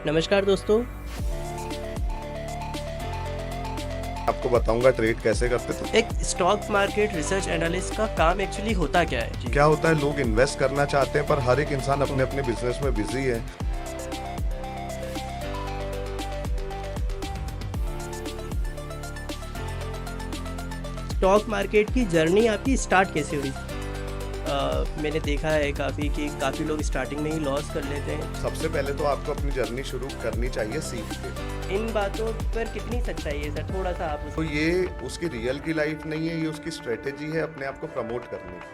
नमस्कार दोस्तों। आपको बताऊंगा ट्रेड कैसे करते। तो एक स्टॉक मार्केट रिसर्च एनालिस्ट का काम एक्चुअली होता क्या है? जी। क्या होता है, लोग इन्वेस्ट करना चाहते हैं पर हर एक इंसान अपने अपने बिजनेस में बिजी है। स्टॉक मार्केट की जर्नी आपकी स्टार्ट कैसे हुई? मैंने देखा है काफ़ी लोग स्टार्टिंग में ही लॉस कर लेते हैं। सबसे पहले तो आपको अपनी जर्नी शुरू करनी चाहिए सीख के। इन बातों पर कितनी सच्चाई है सर? थोड़ा सा आप तो ये उसकी रियल की लाइफ नहीं है, ये उसकी स्ट्रेटेजी है अपने आप को प्रमोट करने की।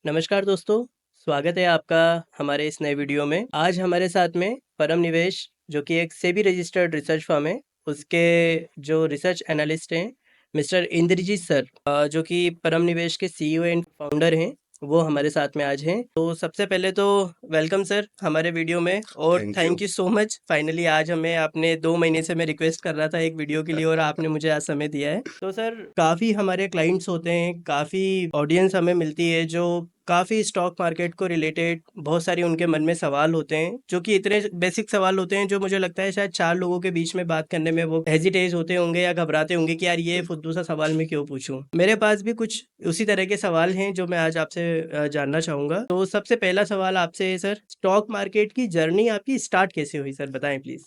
नमस्कार दोस्तों, स्वागत है आपका हमारे इस नए वीडियो में। आज हमारे साथ में परम निवेश, जो कि एक सेबी रजिस्टर्ड रिसर्च फर्म है, उसके जो रिसर्च एनालिस्ट हैं मिस्टर इंद्रजीत सर, जो कि परम निवेश के सीईओ एंड फाउंडर हैं, वो हमारे साथ में आज हैं। तो सबसे पहले तो वेलकम सर हमारे वीडियो में, और thank you so much. Finally आज हमें, आपने 2 महीने से मैं रिक्वेस्ट कर रहा था एक वीडियो के लिए, और आपने मुझे आज समय दिया है। तो सर, काफ़ी हमारे क्लाइंट्स होते हैं, काफ़ी ऑडियंस हमें मिलती है जो काफ़ी स्टॉक मार्केट को रिलेटेड बहुत सारी उनके मन में सवाल होते हैं, जो कि इतने बेसिक सवाल होते हैं जो मुझे लगता है शायद 4 लोगों के बीच में बात करने में वो हेजिटेट होते होंगे या घबराते होंगे कि यार ये फुद्दू सा सवाल मैं क्यों पूछूं। मेरे पास भी कुछ उसी तरह के सवाल हैं जो मैं आज आपसे जानना चाहूँगा। तो सबसे पहला सवाल आपसे है सर, स्टॉक मार्केट की जर्नी आपकी स्टार्ट कैसे हुई सर, बताएं प्लीज़।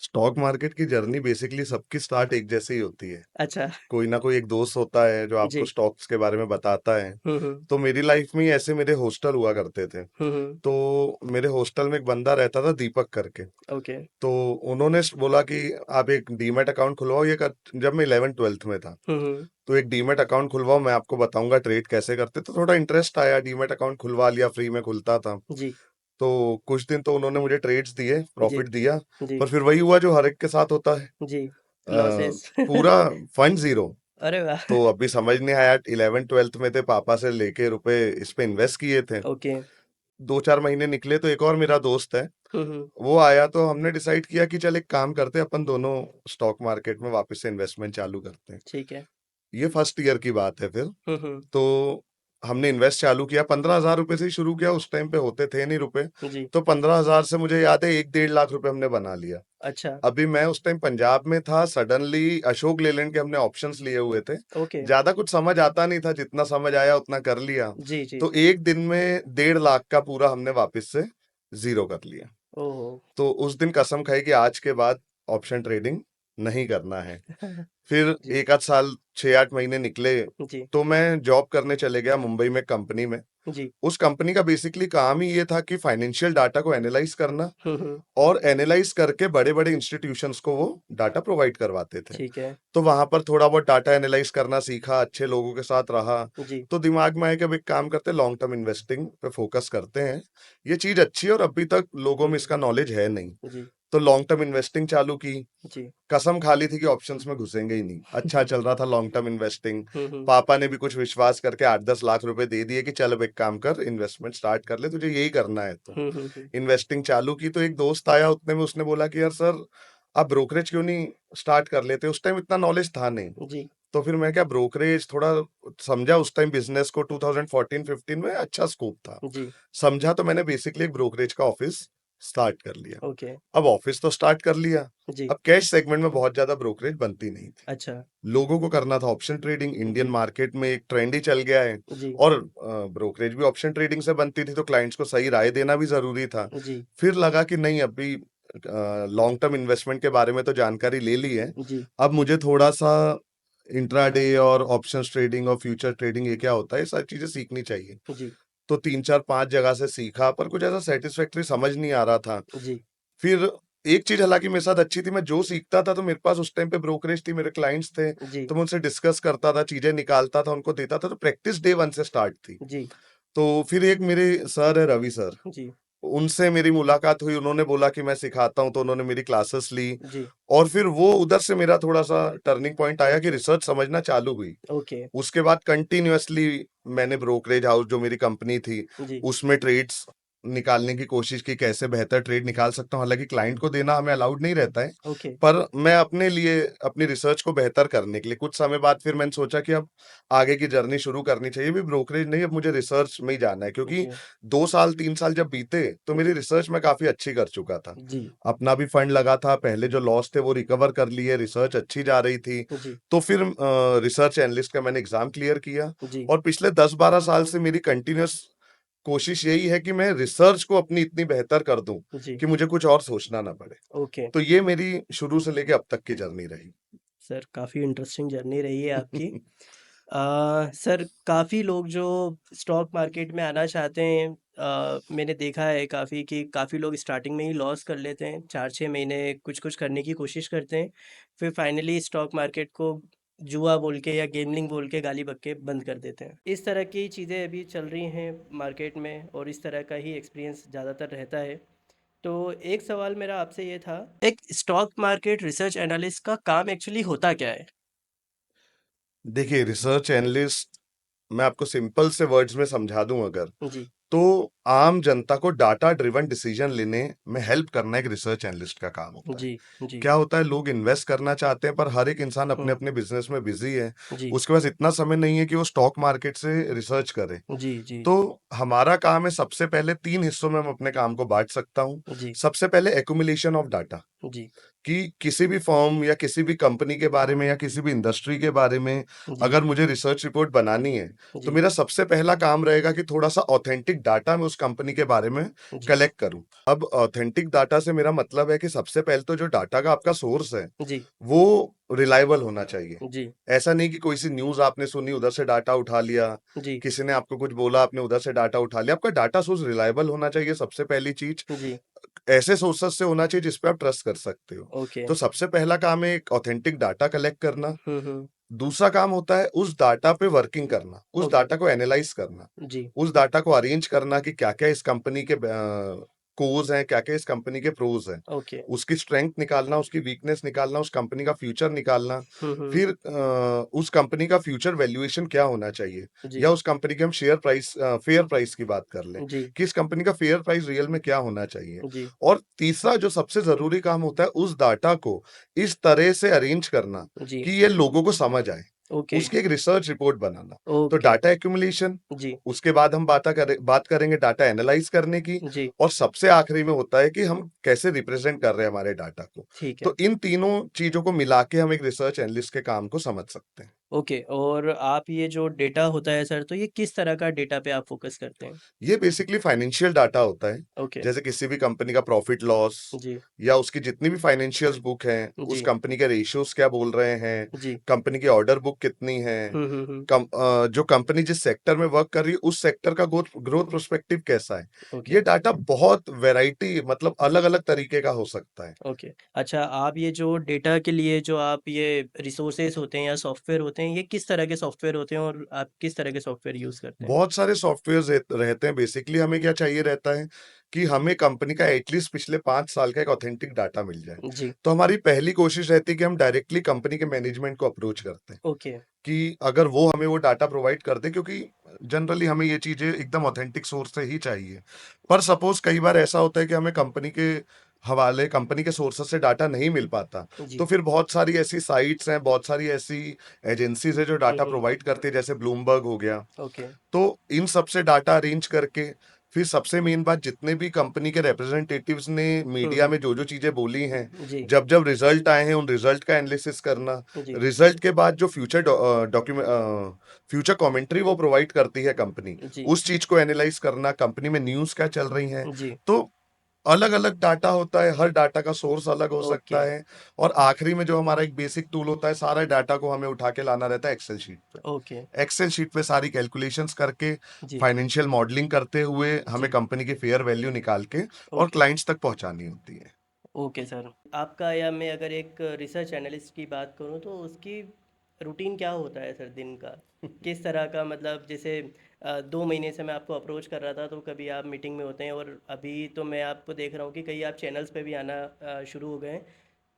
स्टॉक मार्केट की जर्नी बेसिकली सबकी स्टार्ट एक जैसे ही होती है। अच्छा। कोई ना कोई एक दोस्त होता है जो आपको जी। स्टॉक्स के बारे में बताता है। हम्म। तो मेरी लाइफ में ही ऐसे मेरे हॉस्टल हुआ करते थे। हम्म। तो मेरे हॉस्टल में एक बंदा रहता था, दीपक करके। ओके। तो उन्होंने बोला कि आप एक डीमैट अकाउंट खुलवाओ। जब मैं 11th-12th में था, हम्म। तो एक डीमैट अकाउंट खुलवाओ, मैं आपको बताऊंगा ट्रेड कैसे करते। तो थोड़ा इंटरेस्ट आया, डीमैट अकाउंट खुलवा लिया, फ्री में खुलता था। जी। तो कुछ दिन तो उन्होंने मुझे ट्रेड्स दिए, जी। प्रॉफिट दिया। जी। पर फिर वही हुआ जो हर एक के साथ होता है, जी। अ, लॉसेस। पूरा फंड जीरो। अरे वाह! तो अभी समझ नहीं आया, 11th-12th में थे, पापा से लेके रुपए इस पे इन्वेस्ट किए थे। ओके। 2-4 महीने निकले तो एक और मेरा दोस्त है, हुँ। वो आया। तो हमने डिसाइड किया कि चल एक काम करते हैं, अपन दोनों स्टॉक मार्केट में वापस से इन्वेस्टमेंट चालू करते हैं। ठीक है। ये फर्स्ट ईयर की बात है फिर। हुँ। तो हमने इन्वेस्ट चालू किया, 15,000 रुपए से ही शुरू किया। उस टाइम पे होते थे नहीं रुपए। जी। तो 15,000 से मुझे याद है 1-1.5 लाख रुपए हमने बना लिया। अच्छा। अभी मैं उस टाइम पंजाब में था, सडनली अशोक लेलैंड के हमने ऑप्शंस लिए हुए थे। ओके। ज्यादा कुछ समझ आता नहीं था, जितना समझ आया उतना कर लिया। जी, जी, तो जी। एक दिन में 1.5 लाख का पूरा हमने वापस से जीरो कर लिया। ओहो! तो उस दिन कसम खाई कि आज के बाद ऑप्शन ट्रेडिंग नहीं करना है। फिर जी, 1 आध साल, 6-8 महीने निकले। जी, तो मैं जॉब करने चले गया मुंबई में कंपनी में। जी। उस कंपनी का बेसिकली काम ही ये था कि फाइनेंशियल डाटा को एनालाइज करना, हुँ। और एनालाइज करके बड़े बड़े इंस्टीट्यूशंस को वो डाटा प्रोवाइड करवाते थे। ठीक है। तो वहां पर थोड़ा बहुत डाटा एनालाइज करना सीखा, अच्छे लोगों के साथ रहा। जी, तो दिमाग में आया कि अब एक काम करते हैं, लॉन्ग टर्म इन्वेस्टिंग पे फोकस करते हैं। ये चीज अच्छी है और अभी तक लोगों में इसका नॉलेज है नहीं। जी, तो लॉन्ग टर्म इन्वेस्टिंग चालू की। जी। कसम खा ली थी कि ऑप्शंस में घुसेंगे ही नहीं। अच्छा चल रहा था लॉन्ग टर्म इन्वेस्टिंग। हुँ। पापा ने भी कुछ विश्वास करके 8-10 लाख रुपए दे दिए कि चल अब एक काम कर, इन्वेस्टमेंट स्टार्ट कर ले, तुझे यही करना है। तो हुँ। इन्वेस्टिंग चालू की। तो एक दोस्त आया, उतने में उसने बोला कि यार सर, आप ब्रोकरेज क्यों नहीं स्टार्ट कर लेते। उस टाइम इतना नॉलेज था नहीं। जी, तो फिर मैं क्या, ब्रोकरेज थोड़ा समझा उस टाइम बिजनेस को, 2014-15 में अच्छा स्कोप था। जी। समझा, तो मैंने बेसिकली एक ब्रोकरेज का ऑफिस स्टार्ट कर लिया। ओके। अब ऑफिस तो स्टार्ट कर लिया। जी। अब कैश सेगमेंट में बहुत ज्यादा ब्रोकरेज बनती नहीं थी। अच्छा। लोगों को करना था ऑप्शन ट्रेडिंग। इंडियन जी, मार्केट में एक ट्रेंड ही चल गया है। जी, और ब्रोकरेज भी ऑप्शन ट्रेडिंग से बनती थी, तो क्लाइंट्स को सही राय देना भी जरूरी था। जी, फिर लगा कि नहीं, अभी लॉन्ग टर्म इन्वेस्टमेंट के बारे में तो जानकारी ले ली है। जी, अब मुझे थोड़ा सा इंट्राडे और ऑप्शंस ट्रेडिंग और फ्यूचर ट्रेडिंग, ये क्या होता है, ये सारी चीजें सीखनी चाहिए। जी, तो 3-4-5 जगह से सीखा, पर कुछ ऐसा सेटिस्फैक्टरी समझ नहीं आ रहा था। जी, फिर एक चीज हालांकि मेरे साथ अच्छी थी, मैं जो सीखता था, तो मेरे पास उस टाइम पे ब्रोकरेज थी, मेरे क्लाइंट्स थे। जी, तो मैं उनसे डिस्कस करता था, चीजें निकालता था, उनको देता था। तो प्रैक्टिस डे 1 से स्टार्ट थी। जी, तो फिर एक मेरे सर है, रवि सर, जी, उनसे मेरी मुलाकात हुई। उन्होंने बोला कि मैं सिखाता हूँ, तो उन्होंने मेरी क्लासेस ली। जी। और फिर वो उधर से मेरा थोड़ा सा टर्निंग पॉइंट आया कि रिसर्च समझना चालू हुई। ओके। उसके बाद कंटिन्यूअसली मैंने ब्रोकरेज हाउस, जो मेरी कंपनी थी, जी, उसमें ट्रेड्स निकालने की कोशिश की, कैसे बेहतर ट्रेड निकाल सकता हूँ। हालाँकि क्लाइंट को देना हमें अलाउड नहीं रहता है, ओके, पर मैं अपने लिए अपनी रिसर्च को बेहतर करने के लिए कुछ समय बाद फिर मैंने सोचा कि अब आगे की जर्नी शुरू करनी चाहिए। अभी ब्रोकरेज नहीं, अब मुझे रिसर्च में ही जाना है, क्योंकि जी, 2 साल 3 साल जब बीते तो मेरी जी, रिसर्च मैं काफ़ी अच्छी कर चुका था। जी, अपना भी फंड लगा था, पहले जो लॉस थे वो रिकवर कर लिए, रिसर्च अच्छी जा रही थी। जी, तो फिर रिसर्च एनालिस्ट का मैंने एग्ज़ाम क्लियर किया, जी, और पिछले 10-12 साल से मेरी कंटीन्यूअस कोशिश यही है कि मैं रिसर्च को अपनी इतनी बेहतर कर दूं जी, कि मुझे कुछ और सोचना ना पड़े। ओके। तो ये मेरी शुरू से लेके अब तक की जर्नी रही। सर काफ़ी इंटरेस्टिंग जर्नी रही है आपकी। सर काफ़ी लोग जो स्टॉक मार्केट में आना चाहते हैं, मैंने देखा है काफ़ी कि काफ़ी लोग स्टार्टिंग में ही लॉस कर लेते हैं, 4-6 महीने कुछ कुछ करने की कोशिश करते हैं, फिर फाइनली स्टॉक मार्केट को जुआ बोल के या गेमलिंग बोल के गाली बक के बंद कर देते हैं। इस तरह की चीज़ें अभी चल रही हैं मार्केट में और इस तरह का ही एक्सपीरियंस ज़्यादातर रहता है। तो एक सवाल मेरा आपसे ये था, एक स्टॉक मार्केट रिसर्च एनालिस्ट का काम एक्चुअली होता क्या है? देखिए, रिसर्च एनालिस्ट, मैं आपको सिंपल से वर्ड्स में समझा दूं अगर, जी, तो आम जनता को डाटा ड्रिवन डिसीजन लेने में हेल्प करना एक रिसर्च एनालिस्ट का काम होता है। जी, जी, क्या होता है, लोग इन्वेस्ट करना चाहते हैं, पर हर एक इंसान अपने हुँ, अपने बिजनेस में बिजी है। जी, उसके पास इतना समय नहीं है कि वो स्टॉक मार्केट से रिसर्च करे। जी, जी, तो हमारा काम है, सबसे पहले 3 हिस्सों में मैं अपने काम को बाँट सकता हूँ। जी, सबसे पहले एक्युमुलेशन ऑफ डाटा, जी, कि किसी भी फर्म या किसी भी कंपनी के बारे में या किसी भी इंडस्ट्री के बारे में जी, अगर मुझे रिसर्च रिपोर्ट बनानी है, तो जी, मेरा सबसे पहला काम रहेगा कि थोड़ा-सा ऑथेंटिक डाटा मैं उस कंपनी के बारे में जी, कलेक्ट करूँ। अब ऑथेंटिक डाटा से मेरा मतलब है कि सबसे पहले तो जो डाटा का आपका सोर्स है, जी, वो रिलायबल होना चाहिए। जी, ऐसा नहीं कि कोई सी न्यूज़ आपने सुनी, उधर से डाटा उठा लिया, जी, किसी ने आपको कुछ बोला, आपने उधर से डाटा उठा लिया। आपका डाटा सोर्स रिलायबल होना चाहिए, सबसे पहली चीज़। जी, ऐसे सोर्सेस से होना चाहिए जिस पे आप ट्रस्ट कर सकते हो। ओके, तो सबसे पहला काम है एक ऑथेंटिक डाटा कलेक्ट करना। हुँ, हुँ, दूसरा काम होता है उस डाटा पे वर्किंग करना, उस ओके, डाटा को एनालाइज़ करना, जी, उस डाटा को अरेंज करना कि क्या-क्या इस कंपनी के कोज़ हैं, क्या-क्या इस कंपनी के प्रोज़ हैं। ओके, उसकी स्ट्रेंथ निकालना, उसकी वीकनेस निकालना, उस कंपनी का फ्यूचर निकालना, हुँ, हुँ, फिर उस कंपनी का फ्यूचर वैल्यूएशन क्या होना चाहिए, जी, या उस कंपनी के हम शेयर प्राइस फेयर प्राइस की बात कर लें, जी, कि इस कंपनी का फेयर प्राइस रियल में क्या होना चाहिए। जी, और तीसरा जो सबसे ज़रूरी काम होता है, उस डाटा को इस तरह से अरेंज करना जी, कि ये लोगों को समझ आए, ओके, उसकी एक रिसर्च रिपोर्ट बनाना। तो ओके, डाटा एक्यूमुलेशन, जी, उसके बाद हम बात करेंगे डाटा एनालाइज़ करने की, जी, और सबसे आखिरी में होता है कि हम कैसे रिप्रेज़ेंट कर रहे हैं हमारे डाटा को। ठीक है। तो इन तीनों चीज़ों को मिला के हम एक रिसर्च एनालिस्ट के काम को समझ सकते हैं। ओके, और आप ये जो डेटा होता है सर, तो ये किस तरह का डेटा पे आप फ़ोकस करते हैं? ये बेसिकली फाइनेंशियल डाटा होता है। ओके, जैसे किसी भी कंपनी का प्रॉफिट लॉस, जी, या उसकी जितनी भी फाइनेंशियल्स बुक हैं, उस जी, कंपनी के रेशियोज़ क्या बोल रहे हैं, जी, कंपनी की ऑर्डर बुक कितनी है, हुँ, हुँ, हुँ, जो कंपनी जिस सेक्टर में वर्क कर रही है, उस सेक्टर का ग्रोथ ग्रोथ पर्सपेक्टिव कैसा है। ओके। ये डाटा बहुत वैरायटी, मतलब अलग-अलग तरीके का हो सकता है। ओके। अच्छा, आप ये जो डेटा के लिए जो आप ये रिसोर्सेज़ होते हैं या सॉफ्टवेयर होते हैं, ये किस तरह के सॉफ्टवेयर होते हैं और आप किस तरह के सॉफ्टवेयर यूज़ करते हैं? बहुत सारे सॉफ्टवेयर्स रहते हैं। बेसिकली हमें क्या चाहिए रहता है कि हमें कंपनी का एटलीस्ट पिछले 5 साल का एक ऑथेंटिक डाटा मिल जाए। जी, तो हमारी पहली कोशिश रहती है कि हम डायरेक्टली कंपनी के मैनेजमेंट को अप्रोच करते हैं, ओके। कि अगर वो हमें वो डाटा प्रोवाइड कर दें, क्योंकि जनरली हमें ये चीज़ें एकदम ऑथेंटिक सोर्स से ही चाहिए। पर सपोज़ कई बार ऐसा होता है कि हमें कंपनी के हवाले, कंपनी के सोर्सेज़ से डाटा नहीं मिल पाता, तो जी। फिर बहुत सारी ऐसी साइट्स हैं, बहुत सारी ऐसी एजेंसीज़ हैं जो हुँ, डाटा हुँ। प्रोवाइड करती है, जैसे ब्लूमबर्ग हो गया। ओके। तो इन सब से डाटा अरेंज करके, फिर सबसे मेन बात, जितने भी कंपनी के रिप्रेजेंटेटिव्स ने हुँ, मीडिया हुँ। में जो-जो चीज़ें बोली हैं, जी, जब-जब रिज़ल्ट आए हैं, उन रिज़ल्ट का एनालिसिस करना। जी, रिज़ल्ट के बाद जो फ्यूचर कमेंट्री वो प्रोवाइड करती है कंपनी, जी, उस चीज़ को एनालाइज़ करना, कंपनी में न्यूज़ क्या चल रही हैं। जी। तो अलग-अलग डाटा होता है, हर डाटा का सोर्स अलग हो ओके, सकता है, और आखिरी में जो हमारा एक बेसिक टूल होता है, सारे डाटा को हमें उठा के लाना रहता है एक्सेल शीट पे। ओके। एक्सेल शीट पे सारी कैलकुलेशंस करके, जी, फाइनेंशियल मॉडलिंग करते हुए हमें जी। कंपनी की फेयर वैल्यू निकाल के और ओके, क्लाइंट्स तक पहुंचानी होती है। Okay sir. आपका या मैं अगर एक रिसर्च एनालिस्ट की बात करूँ तो उसकी रूटीन क्या होता है सर दिन का? किस तरह का, मतलब जैसे 2 महीने से मैं आपको अप्रोच कर रहा था तो कभी आप मीटिंग में होते हैं और अभी तो मैं आपको देख रहा हूँ कि कई आप चैनल्स पे भी आना शुरू हो गए हैं।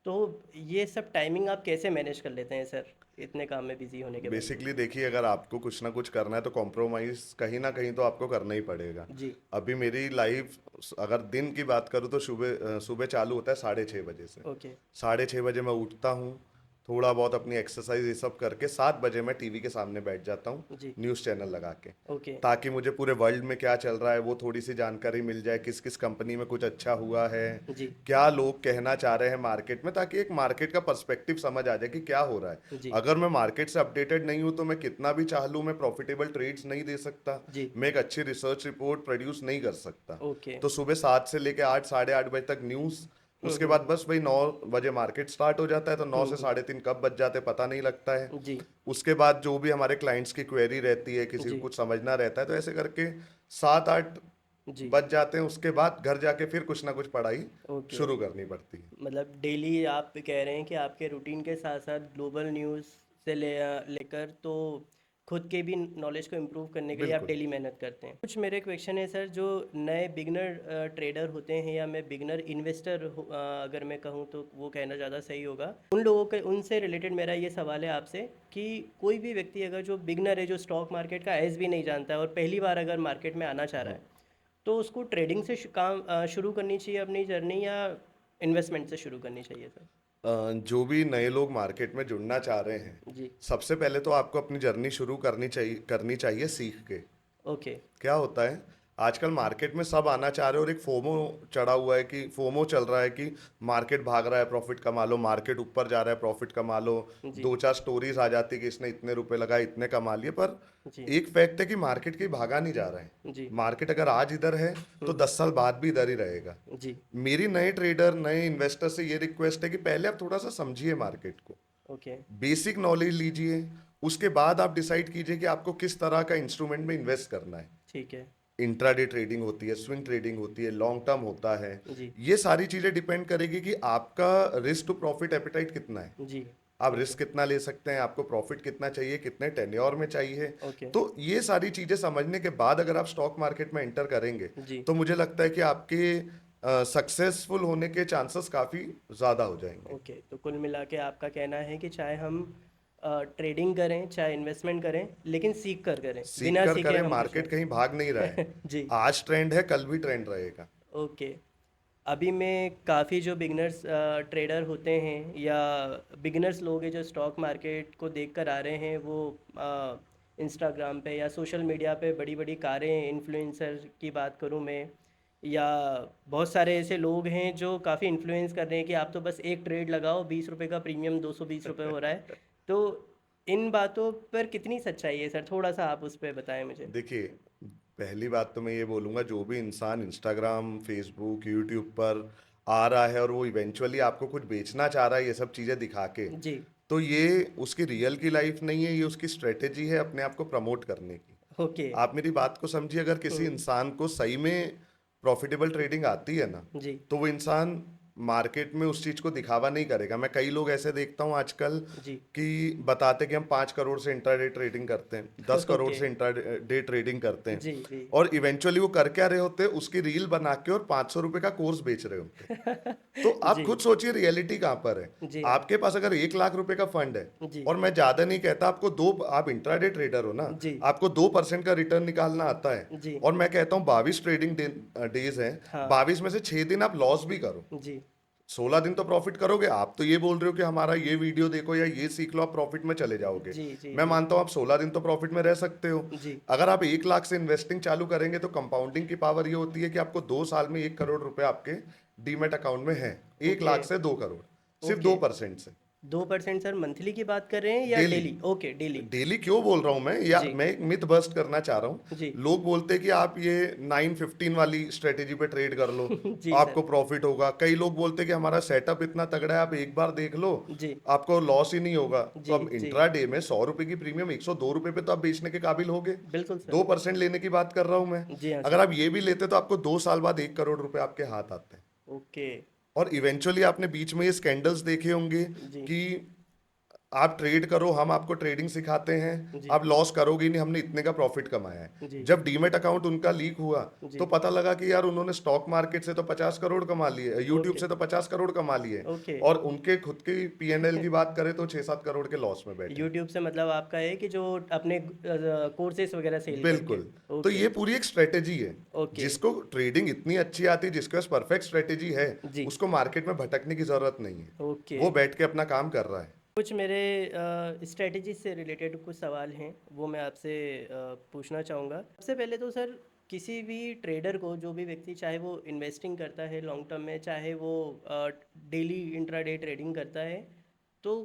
तो ये सब टाइमिंग आप कैसे मैनेज कर लेते हैं सर? इतने काम में बिजी होने के बावजूद? बेसिकली देखिए, अगर आपको कुछ ना कुछ करना है तो कॉम्प्रोमाइज कहीं ना कहीं तो आपको करना ही पड़ेगा। जी। अभी मेरी लाइफ, अगर दिन की बात करूँ तो सुबह सुबह चालू होता है 6:30 बजे से। ओके। 6:30 बजे मैं उठता हूँ, थोड़ा बहुत अपनी एक्सरसाइज ये सब करके 7 बजे मैं टीवी के सामने बैठ जाता हूँ, जी। न्यूज़ चैनल लगा के, ओके। ताकि मुझे पूरे वर्ल्ड में क्या चल रहा है वो थोड़ी सी जानकारी मिल जाए, किस किस कंपनी में कुछ अच्छा हुआ है, जी। क्या लोग कहना चाह रहे हैं मार्केट में, ताकि एक मार्केट का पर्सपेक्टिव समझ आ जाए कि क्या हो रहा है। जी। अगर मैं मार्केट से अपडेटेड नहीं हूं तो मैं कितना भी चाह लूं मैं प्रॉफिटेबल ट्रेड्स नहीं दे सकता, जी। मैं एक अच्छी रिसर्च रिपोर्ट प्रोड्यूस नहीं कर सकता। ओके। तो सुबह 7 से लेके 8 8:30 बजे तक न्यूज़, उसके बाद बस भाई 9 बजे मार्केट स्टार्ट हो जाता है, तो 9 से 3:30 कब बज जाते हैं पता नहीं लगता है। जी। उसके बाद जो भी हमारे क्लाइंट्स की क्वेरी रहती है, किसी को जी। कुछ समझना रहता है, तो ऐसे करके 7 8 जी। बज जाते हैं। उसके बाद घर जाके फिर कुछ ना कुछ पढ़ाई ओके। शुरू करनी पड़ती है। मतलब डेली आप कह रहे हैं कि आपके रूटीन के साथ साथ ग्लोबल न्यूज़ से लेकर तो खुद के भी नॉलेज को इम्प्रूव करने के लिए आप बिल्कुल। डेली मेहनत करते हैं। कुछ मेरे क्वेश्चन है सर, जो नए बिगनर ट्रेडर होते हैं, या मैं बिगनर इन्वेस्टर अगर मैं कहूँ तो वो कहना ज़्यादा सही होगा, उन लोगों के उनसे रिलेटेड मेरा ये सवाल है आपसे कि कोई भी व्यक्ति अगर जो बिगनर है, जो स्टॉक मार्केट का एस भी नहीं जानता है और पहली बार अगर मार्केट में आना चाह रहा है, तो उसको ट्रेडिंग से काम शुरू करनी चाहिए अपनी जर्नी, या इन्वेस्टमेंट से शुरू करनी चाहिए सर? जो भी नए लोग मार्केट में जुड़ना चाह रहे हैं, जी। सबसे पहले तो आपको अपनी जर्नी शुरू करनी चाहिए सीख के। ओके। क्या होता है, आजकल मार्केट में सब आना चाह रहे हैं और एक फोमो चढ़ा हुआ है, कि फोमो चल रहा है कि मार्केट भाग रहा है प्रॉफिट कमा लो, मार्केट ऊपर जा रहा है प्रॉफिट कमा लो। जी। 2 4 स्टोरीज आ जाती है कि इसने इतने रुपए लगाए, इतने कमा लिए, पर जी। एक फैक्ट है कि मार्केट कहीं भागा नहीं जा रहा है। जी। मार्केट अगर आज इधर है तो 10 साल बाद भी इधर ही रहेगा। जी। मेरी नए ट्रेडर नए इन्वेस्टर से ये रिक्वेस्ट है कि पहले आप थोड़ा सा समझिए मार्केट को, ओके। बेसिक नॉलेज लीजिए, उसके बाद आप डिसाइड कीजिए कि आपको किस तरह का इंस्ट्रूमेंट में इन्वेस्ट करना है। ठीक है। इंट्राडे ट्रेडिंग होती है, स्विंग ट्रेडिंग होती है, लॉन्ग टर्म होता है। जी। ये सारी चीजें डिपेंड करेगी कि आपका रिस्क टू प्रॉफिट एपेटाइट कितना है, जी। आप ओके। रिस्क कितना ले सकते हैं, आपको प्रॉफिट कितना चाहिए, कितने टेन्योर में चाहिए। ओके। तो ये सारी चीजें समझने के बाद अगर आप स्टॉक मार्केट में एंटर करेंगे जी। तो मुझे लगता है कि आपके सक्सेसफुल होने के चांसेस काफी ज्यादा हो जाएंगे। ओके, तो कुल मिला के आपका कहना है कि चाहे हम ट्रेडिंग करें, चाहे इन्वेस्टमेंट करें, लेकिन सीख कर करें, सीख बिना कर सीखे करें, हम कुछ मार्केट कहीं भाग नहीं रहा है। नहीं। जी। आज ट्रेंड है, कल भी ट्रेंड रहेगा। ओके। अभी मैं काफ़ी जो बिगनर्स ट्रेडर होते हैं, या बिगनर्स लोग हैं जो स्टॉक मार्केट को देख कर आ रहे हैं, वो इंस्टाग्राम पे या सोशल मीडिया पे बड़ी बड़ी कारें, इन्फ्लुएंसर की बात करूं मैं, या बहुत सारे ऐसे लोग हैं जो काफ़ी इन्फ्लुएंस कर रहे हैं कि आप तो बस एक ट्रेड लगाओ, 20 रुपए का प्रीमियम 220 रुपये हो रहा है। तो इन बातों पर कितनी सच्चाई है सर? थोड़ा सा आप उस पर बताएं मुझे। देखिए, पहली बात तो मैं ये बोलूंगा, जो भी इंसान इंस्टाग्राम, फेसबुक, यूट्यूब पर आ रहा है और वो इवेंचुअली आपको कुछ बेचना चाह रहा है ये सब चीजें दिखा के, जी। तो ये उसकी रियल की लाइफ नहीं है, ये उसकी स्ट्रेटेजी है अपने आप को प्रमोट करने की। ओके। आप मेरी बात को समझिए, अगर किसी इंसान को सही में प्रॉफिटेबल ट्रेडिंग आती है ना, जी। तो वो इंसान मार्केट में उस चीज को दिखावा नहीं करेगा। मैं कई लोग ऐसे देखता हूं आजकल जी। कि बताते कि हम 5 करोड़ से इंट्राडे ट्रेडिंग करते हैं, 10 करोड़ ओके। से इंट्राडे ट्रेडिंग करते हैं, जी। जी। और इवेंचुअली वो कर क्या रहे होते हैं, उसकी रील बना के और 500 रुपए का कोर्स बेच रहे होते हैं। तो आप जी। खुद सोचिए रियलिटी कहाँ पर है। जी हाँ। आपके पास अगर 1 लाख रुपए का फंड है, जी। और मैं ज्यादा नहीं कहता, आपको दो, आप इंट्राडे ट्रेडर हो ना, जी। आपको 2% का रिटर्न निकालना आता है, जी। और मैं कहता हूँ 22 ट्रेडिंग डेज हैं, हाँ। 22 में से 6 दिन आप लॉस भी करो, जी। 16 दिन तो प्रॉफिट करोगे। आप तो ये बोल रहे हो कि हमारा ये वीडियो देखो या ये सीख लो, आप प्रॉफिट में चले जाओगे। जी। जी। मैं जी। मानता हूँ आप 16 दिन तो प्रॉफिट में रह सकते हो। जी। अगर आप 1 लाख से इन्वेस्टिंग चालू करेंगे तो कंपाउंडिंग की पावर ये होती है कि आपको 2 साल में 1 करोड़ रुपए आपके डीमेट अकाउंट में है। एक ओके। लाख से 2 करोड़, सिर्फ ओके। 2% से। 2% सर मंथली की बात कर रहे हैं या daily. Daily? Okay, daily. Daily क्यों बोल रहा हूं मैं, या जी। मैं एक मिथ बस्ट करना चाह रहा हूं। जी। लोग बोलते हैं कि आप ये 9-15 वाली स्ट्रेटेजी पे ट्रेड कर लो, जी सर। आपको प्रॉफिट होगा। कई लोग बोलते हैं कि हमारा सेटअप इतना तगड़ा है, आप एक बार देख लो, जी। आपको लॉस ही नहीं होगा। तो जी। अब जी। इंट्रा डे में 100 रुपए की प्रीमियम 102 रुपए पे तो आप बेचने के काबिल होगे। बिल्कुल सर। 2% लेने की बात कर रहा हूं मैं। जी हाँ अगर सर। आप ये भी लेते तो आपको 2 साल बाद 1 करोड़ रुपए आपके हाथ आते हैं। ओके। और इवेंचुअली आपने बीच में ये स्कैंडल्स देखे होंगे जी। कि आप ट्रेड करो, हम आपको ट्रेडिंग सिखाते हैं, जी, आप लॉस करोगे ही नहीं, हमने इतने का प्रॉफिट कमाया है। जी, जब डीमेट अकाउंट उनका लीक हुआ तो जी, पता लगा कि यार उन्होंने स्टॉक मार्केट से तो 50 करोड़ कमा लिए, यूट्यूब ओके, से तो 50 करोड़ कमा लिए, ओके। और उनके खुद की पीएनएल की बात करें तो 6-7 करोड़ के लॉस में बैठे हैं। यूट्यूब से मतलब आपका है कि जो अपने कोर्सेज़ वगैरह सेल करके? बिल्कुल। तो ओके, ये पूरी एक स्ट्रेटेजी है। ओके, जिसको ट्रेडिंग इतनी अच्छी आती है, जिसके पास परफेक्ट स्ट्रेटेजी है, जी, उसको मार्केट में भटकने की जरूरत नहीं है। ओके। वो बैठ के अपना काम कर रहा है। कुछ मेरे स्ट्रेटजी से रिलेटेड कुछ सवाल हैं, वो मैं आपसे पूछना चाहूँगा। सबसे पहले तो सर, किसी भी ट्रेडर को, जो भी व्यक्ति, चाहे वो इन्वेस्टिंग करता है लॉन्ग टर्म में, चाहे वो डेली इंट्राडे ट्रेडिंग करता है, तो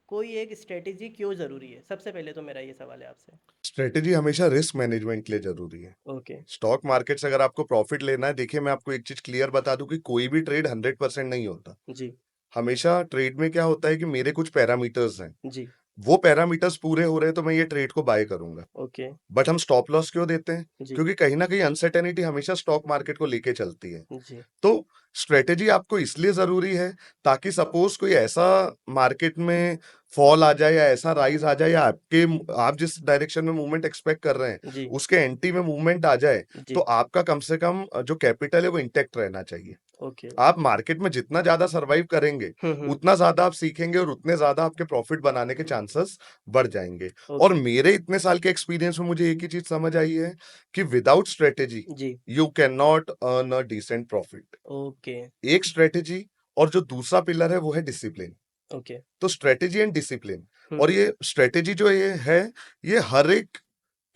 कोई एक स्ट्रेटजी क्यों ज़रूरी है? सबसे पहले तो मेरा ये सवाल है आपसे। स्ट्रेटेजी हमेशा रिस्क मैनेजमेंट के लिए जरूरी है। ओके, स्टॉक मार्केट से अगर आपको प्रॉफिट लेना है, देखिए मैं आपको एक चीज क्लियर बता दूं कि कोई भी ट्रेड 100% नहीं होता। जी, हमेशा ट्रेड में क्या होता है कि मेरे कुछ पैरामीटर्स हैं, जी, वो पैरामीटर्स पूरे हो रहे हैं तो मैं ये ट्रेड को बाय करूंगा। ओके, बट हम स्टॉप लॉस क्यों देते हैं? जी, क्योंकि कहीं ना कहीं अनसर्टेनिटी हमेशा स्टॉक मार्केट को लेके चलती है। जी, तो स्ट्रेटेजी आपको इसलिए जरूरी है ताकि सपोज कोई ऐसा मार्केट में फॉल आ जाए या ऐसा राइज आ जाए, या आप जिस डायरेक्शन में मूवमेंट एक्सपेक्ट कर रहे हैं जी, उसके एंटी में मूवमेंट आ जाए, तो जी, आपका कम से कम जो कैपिटल है वो इंटेक्ट रहना चाहिए। ओके, आप मार्केट में जितना ज्यादा सरवाइव करेंगे, हुँ, उतना ज्यादा आप सीखेंगे और उतने ज्यादा आपके प्रॉफिट बनाने के चांसेस बढ़ जाएंगे। और ओके, मेरे इतने साल के एक्सपीरियंस में मुझे एक ही चीज समझ आई है कि विदाउट स्ट्रेटेजी जी, you can not earn a decent profit. Okay, एक स्ट्रेटेजी, और जो दूसरा पिलर है वो है डिसिप्लिन। ओके, तो स्ट्रेटेजी एंड डिसिप्लिन, और हुँ, ये स्ट्रेटेजी जो ये है, ये हर एक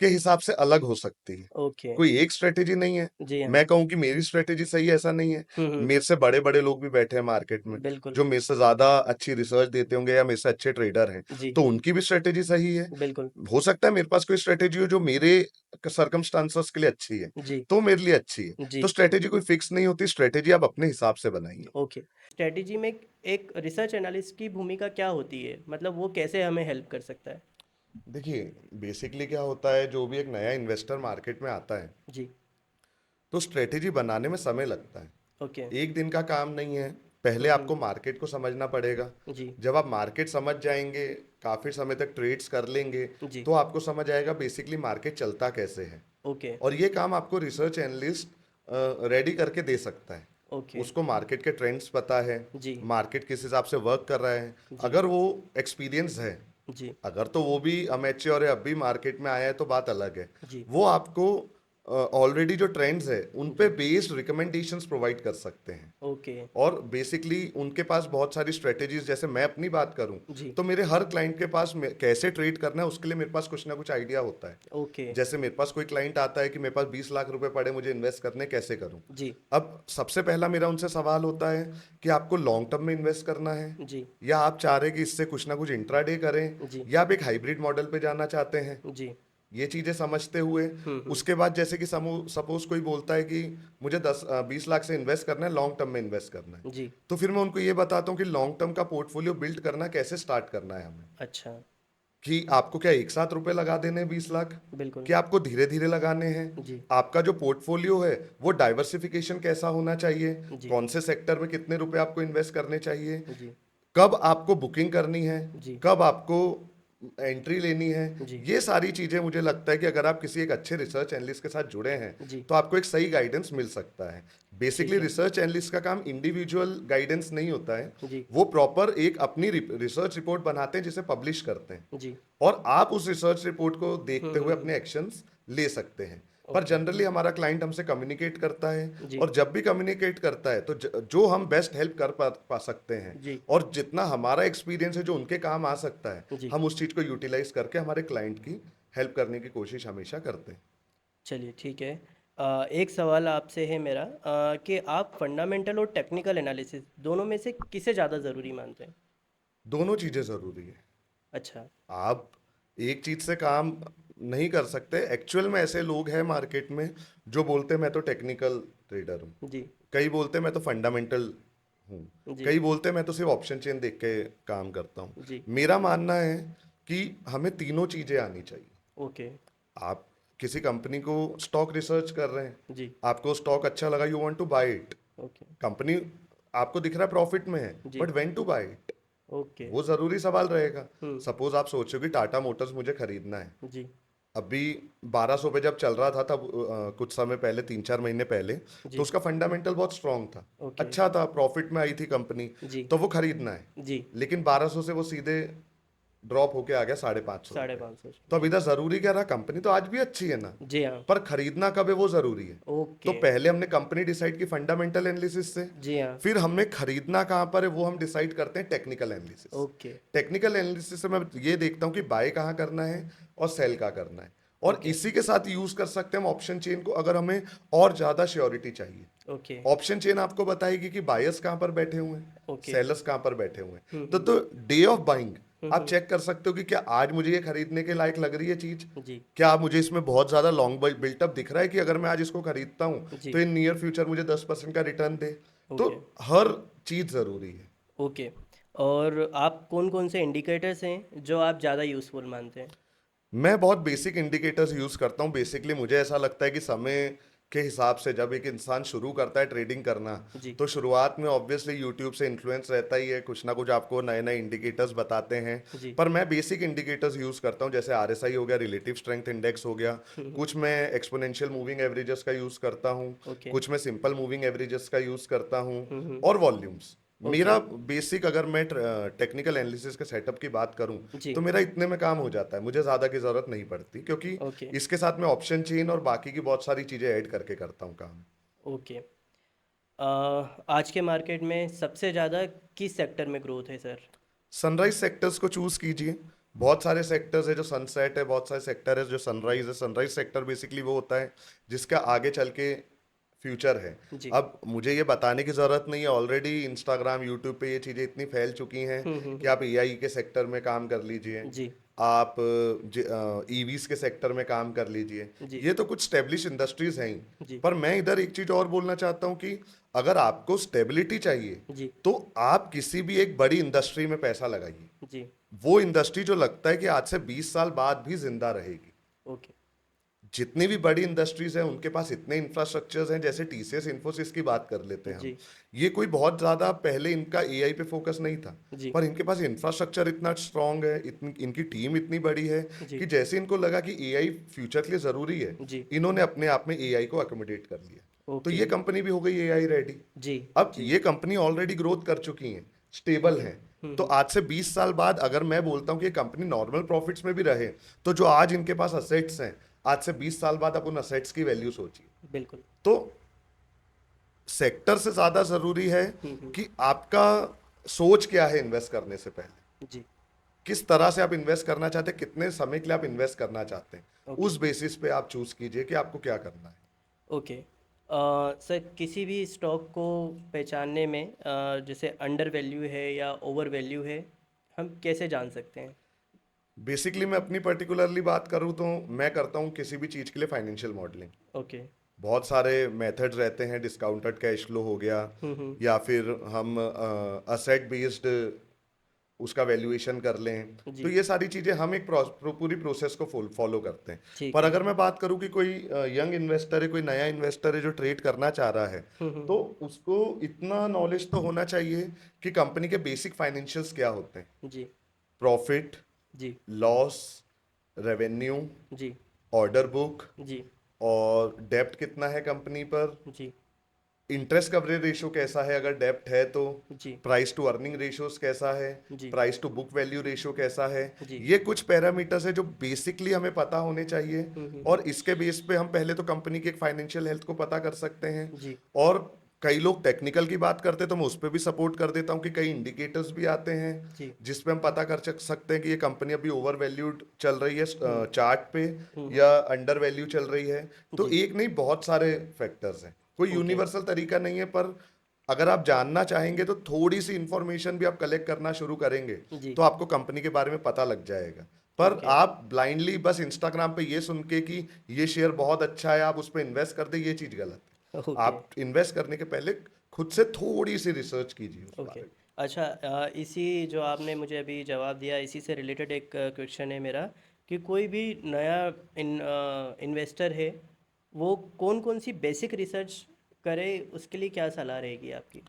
के हिसाब से अलग हो सकती है। ओके, कोई एक स्ट्रेटेजी नहीं है। जी हाँ, मैं कहूं कि मेरी स्ट्रेटेजी सही है, ऐसा नहीं है। हुँ, मेरे से बड़े बड़े लोग भी बैठे हैं मार्केट में, बिल्कुल, जो मेरे से ज्यादा अच्छी रिसर्च देते होंगे या मेरे से अच्छे ट्रेडर हैं, जी, तो उनकी भी स्ट्रेटेजी सही है। बिल्कुल, हो सकता है मेरे पास कोई स्ट्रेटेजी हो जो मेरे सर्कमस्टांसेस के लिए अच्छी है, जी, तो मेरे लिए अच्छी है। तो जी, स्ट्रेटेजी कोई फिक्स नहीं होती, स्ट्रेटेजी आप अपने हिसाब से बनाइए। ओके। स्ट्रैटेजी में एक रिसर्च एनालिस्ट की भूमिका क्या होती है? मतलब वो कैसे हमें हेल्प कर सकता है? देखिए, बेसिकली क्या होता है, जो भी एक नया इन्वेस्टर मार्केट में आता है, जी, तो स्ट्रेटेजी बनाने में समय लगता है। ओके, एक दिन का काम नहीं है। पहले हुँ, आपको मार्केट को समझना पड़ेगा। जी, जब आप मार्केट समझ जाएंगे, काफी समय तक ट्रेड्स कर लेंगे, जी, तो आपको समझ आएगा बेसिकली मार्केट चलता कैसे है। ओके, और ये काम आपको रिसर्च एनालिस्ट रेडी करके दे सकता है। ओके, उसको मार्केट के ट्रेंड्स पता है, जी, मार्केट किस हिसाब से वर्क कर रहा है। जी, अगर वो एक्सपीरियंस है, जी, अगर तो वो भी अमेच्योर है, अभी मार्केट में आया है, तो बात अलग है। जी, वो आपको ऑलरेडी जो ट्रेंड्स है उन पे जी, बेस्ड रिकमेंडेशंस प्रोवाइड कर सकते हैं। ओके, और बेसिकली उनके पास बहुत सारी स्ट्रेटेजीज, जैसे मैं अपनी बात करूं, जी, तो मेरे हर क्लाइंट के पास कैसे ट्रेड करना है उसके लिए मेरे पास कुछ ना कुछ आइडिया होता है। ओके, जैसे मेरे पास कोई क्लाइंट आता है कि मेरे पास 20 लाख रुपए पड़े, मुझे इन्वेस्ट करने, कैसे करूं? जी, अब सबसे पहला मेरा उनसे सवाल होता है कि आपको लॉन्ग टर्म में इन्वेस्ट करना है, जी, या आप चाह रहे हैं कि इससे कुछ ना कुछ इंट्राडे करें, जी, या आप एक हाइब्रिड मॉडल पे जाना चाहते हैं। जी, ये चीजें समझते हुए, हुँ, उसके बाद जैसे कि सपोज कोई बोलता है कि मुझे 10-20 लाख से इन्वेस्ट करना है, लॉन्ग टर्म में इन्वेस्ट करना है, जी, तो फिर मैं उनको ये बताता हूँ कि लॉन्ग टर्म का पोर्टफोलियो बिल्ड करना कैसे स्टार्ट करना है हमें। अच्छा, कि आपको क्या एक साथ रुपए लगा देने हैं 20 लाख, बिल्कुल, कि आपको धीरे धीरे लगाने हैं। जी, आपका जो पोर्टफोलियो है वो डाइवर्सिफिकेशन कैसा होना चाहिए, जी, कौन से सेक्टर में कितने रुपए आपको इन्वेस्ट करने चाहिए, जी, कब आपको बुकिंग करनी है, जी, कब आपको एंट्री लेनी है। जी, ये सारी चीजें मुझे लगता है कि अगर आप किसी एक अच्छे रिसर्च एनालिस्ट के साथ जुड़े हैं, जी, तो आपको एक सही गाइडेंस मिल सकता है। ठीक बेसिकली है, रिसर्च एनालिस्ट का काम इंडिविजुअल गाइडेंस नहीं होता है। जी, वो प्रॉपर एक अपनी रिसर्च रिपोर्ट बनाते हैं जिसे पब्लिश करते हैं, जी, और आप उस रिसर्च रिपोर्ट को देखते हुए हुँ, अपने एक्शंस ले सकते हैं। पर ओके, जनरली हमारा क्लाइंट हमसे कम्युनिकेट करता है, जी, और जब भी कम्युनिकेट करता है तो जो हम बेस्ट हेल्प कर पा सकते हैं, जी, और जितना हमारा एक्सपीरियंस है जो उनके काम आ सकता है, जी, हम उस चीज़ को यूटिलाइज करके हमारे क्लाइंट की हेल्प करने की कोशिश हमेशा करते हैं। चलिए ठीक है। एक सवाल आपसे है मेरा, कि आप फंडामेंटल और टेक्निकल एनालिसिस दोनों में से किसे ज़्यादा ज़रूरी मानते हैं? दोनों चीज़ें ज़रूरी है। अच्छा, आप एक चीज़ से काम नहीं कर सकते। एक्चुअल में ऐसे लोग हैं मार्केट में जो बोलते हैं मैं तो टेक्निकल ट्रेडर हूँ, जी, कई बोलते हैं मैं तो फंडामेंटल हूँ, जी, कई बोलते हैं मैं तो सिर्फ ऑप्शन चेन देख के काम करता हूँ। जी, मेरा मानना है कि हमें तीनों चीज़ें आनी चाहिए। ओके, आप किसी कंपनी को स्टॉक रिसर्च कर रहे हैं, जी, आपको स्टॉक अच्छा लगा, you want to buy it. Okay, company आपको दिख रहा है प्रॉफिट में है, जी, but when to buy it? Okay. वो ज़रूरी सवाल रहेगा। हुँ, सपोज़ आप सोचो कि टाटा मोटर्स मुझे खरीदना है। जी, अभी 1200 पे जब चल रहा था तब कुछ समय पहले 3-4 महीने पहले, तो जी, उसका फंडामेंटल बहुत स्ट्रांग था। ओके, अच्छा था, प्रॉफिट में आई थी कंपनी, जी, तो वो खरीदना है। जी, लेकिन 1200 से वो सीधे ड्रॉप होके आ गया 550 साढ़े रुपए। 500 तो अब जी, इधर ज़रूरी क्या रहा, कंपनी तो आज भी अच्छी है ना, जी हाँ, पर खरीदना कब है वो ज़रूरी है। तो ओके, पहले हमने कंपनी डिसाइड की फंडामेंटल एनालिसिस से, जी हाँ, फिर हमें खरीदना कहाँ पर है वो हम डिसाइड करते हैं technical analysis. Okay, technical analysis से मैं ये देखता हूँ कि बाय कहाँ करना है और सेल कहाँ करना है, और ओके, इसी के साथ यूज कर सकते हैं हम ऑप्शन चेन को, अगर हमें और ज्यादा श्योरिटी चाहिए। ओके, ऑप्शन चेन आपको बताएगी कि बायर्स कहाँ पर बैठे हुए हैं, ओके, सेलर्स कहाँ पर बैठे हुए हुँ, हैं। हुँ, तो डे ऑफ बाइंग आप हुँ, चेक कर सकते हो कि क्या आज मुझे ये खरीदने के लायक लग रही है चीज, जी, क्या मुझे इसमें बहुत ज्यादा लॉन्ग बिल्टअप दिख रहा है कि अगर मैं आज इसको खरीदता हूँ तो जी, इन नियर फ्यूचर मुझे 10% का रिटर्न दे। तो ओके, हर चीज जरूरी है। ओके। और आप कौन-कौन से इंडिकेटर्स हैं जो आप ज़्यादा यूज़फुल मानते हैं? मैं बहुत बेसिक इंडिकेटर्स यूज करता हूँ। बेसिकली मुझे ऐसा लगता है कि समय के हिसाब से जब एक इंसान शुरू करता है ट्रेडिंग करना, जी, तो शुरुआत में ऑब्वियसली यूट्यूब से इन्फ्लुएंस रहता ही है, कुछ ना कुछ आपको नए नए इंडिकेटर्स बताते हैं। जी, पर मैं बेसिक इंडिकेटर्स यूज करता हूँ, जैसे आरएसआई हो गया, रिलेटिव स्ट्रेंथ इंडेक्स हो गया। हुँ, हुँ, कुछ मैं एक्सपोनेंशियल मूविंग एवरेजेस का यूज करता हूँ, ओके, कुछ मैं सिंपल मूविंग एवरेजेस का यूज करता हूँ, हुँ, हुँ, और वॉल्यूम्स। ओके, मेरा बेसिक, अगर मैं टेक्निकल एनालिसिस के सेटअप की बात करूं, जी, तो मेरा इतने में काम हो जाता है, मुझे ज़्यादा की ज़रूरत नहीं पड़ती, क्योंकि ओके, इसके साथ मैं ऑप्शन चेन और बाकी की बहुत सारी चीज़ें ऐड करके करता हूँ काम। ओके। आज के मार्केट में सबसे ज़्यादा किस सेक्टर में ग्रोथ है सर? सनराइज सेक्टर्स को चूज कीजिए। बहुत सारे सेक्टर्स है जो सनसेट है, बहुत सारे सेक्टर है जो सनराइज है। सनराइज सेक्टर बेसिकली वो होता है जिसका आगे चल के फ्यूचर है। जी, अब मुझे ये बताने की ज़रूरत नहीं है, ऑलरेडी इंस्टाग्राम यूट्यूब पे ये चीज़ें इतनी फैल चुकी हैं हुँ, हुँ, कि हुँ, आप एआई के सेक्टर में काम कर लीजिए, जी, आप ईवीज के सेक्टर में काम कर लीजिए। जी, ये तो कुछ स्टेब्लिश इंडस्ट्रीज हैं ही। जी, पर मैं इधर एक चीज़ और बोलना चाहता हूँ कि अगर आपको स्टेबिलिटी चाहिए, जी, तो आप किसी भी एक बड़ी इंडस्ट्री में पैसा लगाइए। जी, वो इंडस्ट्री जो लगता है कि आज से 20 साल बाद भी जिंदा रहेगी। ओके, जितनी भी बड़ी इंडस्ट्रीज हैं उनके पास इतने इंफ्रास्ट्रक्चर्स हैं, जैसे टीसीएस इन्फोसिस की बात कर लेते हैं हम। जी, ये कोई बहुत ज़्यादा पहले इनका एआई पे फोकस नहीं था, जी, पर इनके पास इंफ्रास्ट्रक्चर इतना स्ट्रांग है, इतनी इनकी टीम इतनी बड़ी है जी, कि जैसे इनको लगा कि एआई फ्यूचर के लिए ज़रूरी है, जी, इन्होंने अपने आप में एआई को अकोमोडेट कर लिया। तो ओके, ये कंपनी भी हो गई एआई रेडी। जी, अब जी, ये कंपनी ऑलरेडी ग्रोथ कर चुकी हैं, स्टेबल ओके, हैं। तो आज से 20 साल बाद अगर मैं बोलता हूँ कि ये कंपनी नॉर्मल प्रॉफिट्स में भी रहे, तो जो आज इनके पास असेट्स हैं, आज से 20 साल बाद आप उन असेट्स की वैल्यू सोचिए। बिल्कुल, तो सेक्टर से ज्यादा जरूरी है हुँ, कि आपका सोच क्या है इन्वेस्ट करने से पहले, जी, किस तरह से आप इन्वेस्ट करना चाहते हैं, कितने समय के लिए आप इन्वेस्ट करना चाहते हैं। ओके, उस बेसिस पे आप चूज कीजिए कि आपको क्या करना है। ओके। सर किसी भी स्टॉक को पहचानने में जैसे अंडर वैल्यू है या ओवर वैल्यू है, हम कैसे जान सकते हैं? बेसिकली मैं अपनी पर्टिकुलरली बात करूं तो मैं करता हूं किसी भी चीज के लिए फाइनेंशियल मॉडलिंग। ओके, बहुत सारे मेथड्स रहते हैं, डिस्काउंटेड कैश फ्लो हो गया, हुँ, हुँ, या फिर हम असेट बेस्ड उसका वैल्यूएशन कर लें। तो जी, ये सारी चीज़ें हम एक पूरी प्रोसेस को फॉलो करते हैं। ठीक पर है, अगर मैं बात करूं कि कोई यंग इन्वेस्टर है, कोई नया इन्वेस्टर है जो ट्रेड करना चाह रहा है, हुँ, हुँ, तो उसको इतना नॉलेज तो होना चाहिए कि कंपनी के बेसिक फाइनेंशियल्स क्या होते हैं। जी, प्रॉफिट, जी, लॉस, रेवेन्यू, जी, ऑर्डर बुक, जी, और डेब्ट कितना है कंपनी पर, जी, इंटरेस्ट कवरेज रेशियो कैसा है अगर डेब्ट है तो, जी, प्राइस टू अर्निंग रेशियोज कैसा है, जी, price to book value ratio कैसा है। जी, ये कुछ पैरामीटर्स है जो बेसिकली हमें पता होने चाहिए, हुँ, हुँ, और इसके बेस पे हम पहले तो कंपनी की एक फाइनेंशियल हेल्थ को पता कर सकते हैं। जी, और कई लोग टेक्निकल की बात करते हैं तो मैं उस पर भी सपोर्ट कर देता हूँ कि कई इंडिकेटर्स भी आते हैं जी, जिसपे हम पता कर सकते हैं कि ये कंपनी अभी ओवर वैल्यूड चल रही है हुँ, चार्ट पे, हुँ, हुँ, या अंडर वैल्यू चल रही है। तो जी, एक नहीं, बहुत सारे फैक्टर्स हैं, कोई ओके, यूनिवर्सल तरीका नहीं है। पर अगर आप जानना चाहेंगे तो थोड़ी सी इंफॉर्मेशन भी आप कलेक्ट करना शुरू करेंगे, जी, तो आपको कंपनी के बारे में पता लग जाएगा। पर ओके, आप ब्लाइंडली बस इंस्टाग्राम पे ये सुन के कि ये शेयर बहुत अच्छा है आप उस पर इन्वेस्ट कर दे, ये चीज गलत है। ओके, आप इन्वेस्ट करने के पहले खुद से थोड़ी सी रिसर्च कीजिए उस ओके। बारे में। अच्छा, इसी जो आपने मुझे अभी जवाब दिया, इसी से रिलेटेड एक क्वेश्चन है मेरा कि कोई भी नया इन्वेस्टर है, वो कौन-कौन सी बेसिक रिसर्च करे, उसके लिए क्या सलाह रहेगी आपकी?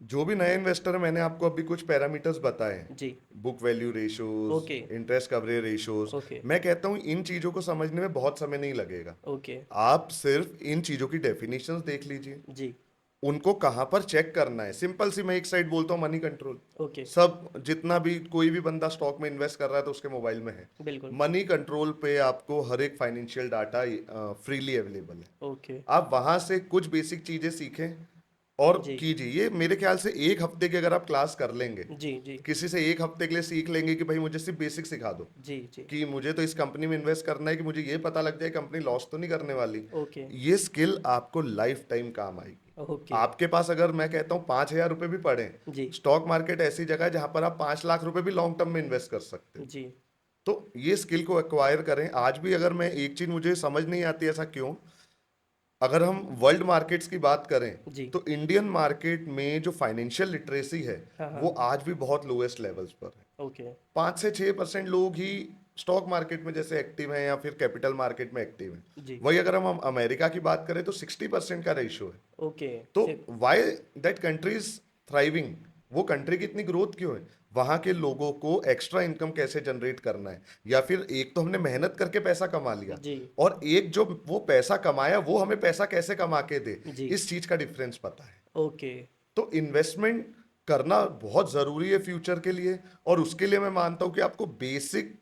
जो भी नए इन्वेस्टर है, मैंने आपको अभी कुछ पैरामीटर्स बताए हैं, जी। Book value ratios, okay. Interest coverage ratios. Okay. मैं कहता हूँ इन चीज़ों को समझने में बहुत समय नहीं लगेगा। ओके। आप सिर्फ इन चीज़ों की डेफिनेशंस देख लीजिए, जी। उनको कहाँ पर चेक करना है। सिंपल सी मैं एक साइड बोलता हूँ, मनी कंट्रोल। ओके। सब जितना भी कोई भी बंदा स्टॉक में इन्वेस्ट कर रहा है तो उसके मोबाइल में है। बिल्कुल। मनी कंट्रोल पे आपको हर एक फाइनेंशियल डाटा फ्रीली अवेलेबल है। ओके। आप वहां से कुछ बेसिक चीजें सीखें और जी। कीजिए। ये मेरे ख्याल से एक हफ्ते की अगर आप क्लास कर लेंगे, जी। जी। किसी से एक हफ्ते के लिए सीख लेंगे कि भाई मुझे सिर्फ बेसिक सिखा दो, जी। जी। कि मुझे तो इस कंपनी में इन्वेस्ट करना है, कि मुझे ये पता लग जाए कंपनी लॉस तो नहीं करने वाली। ओके। ये स्किल आपको लाइफ टाइम काम आएगी। ओके। आपके पास अगर मैं कहता हूँ 5,000 रुपये भी पड़े, जी। स्टॉक मार्केट ऐसी जगह है जहां पर आप 5 लाख रुपए भी लॉन्ग टर्म में इन्वेस्ट कर सकते हो। जी। तो ये स्किल को एक्वायर करें। आज भी अगर मैं एक चीज मुझे समझ नहीं आती, ऐसा क्यों, अगर हम वर्ल्ड मार्केट्स की बात करें जी। तो इंडियन मार्केट में जो फाइनेंशियल लिटरेसी है हाँ, वो हाँ। आज भी बहुत लोएस्ट लेवल्स पर है। ओके। 5 से 6% लोग ही स्टॉक मार्केट में जैसे एक्टिव हैं या फिर कैपिटल मार्केट में एक्टिव हैं। जी। वही अगर हम अमेरिका की बात करें तो 60% का रेशियो है। ओके। तो सिर्फ। Why that country is thriving, वो कंट्री की इतनी ग्रोथ क्यों है? वहां के लोगों को एक्स्ट्रा इनकम कैसे जनरेट करना है, या फिर एक तो हमने मेहनत करके पैसा कमा लिया, जी। और एक जो वो पैसा कमाया वो हमें पैसा कैसे कमा के दे, जी। इस चीज का डिफरेंस पता है। ओके। तो इन्वेस्टमेंट करना बहुत जरूरी है फ्यूचर के लिए, और उसके लिए मैं मानता हूं कि आपको बेसिक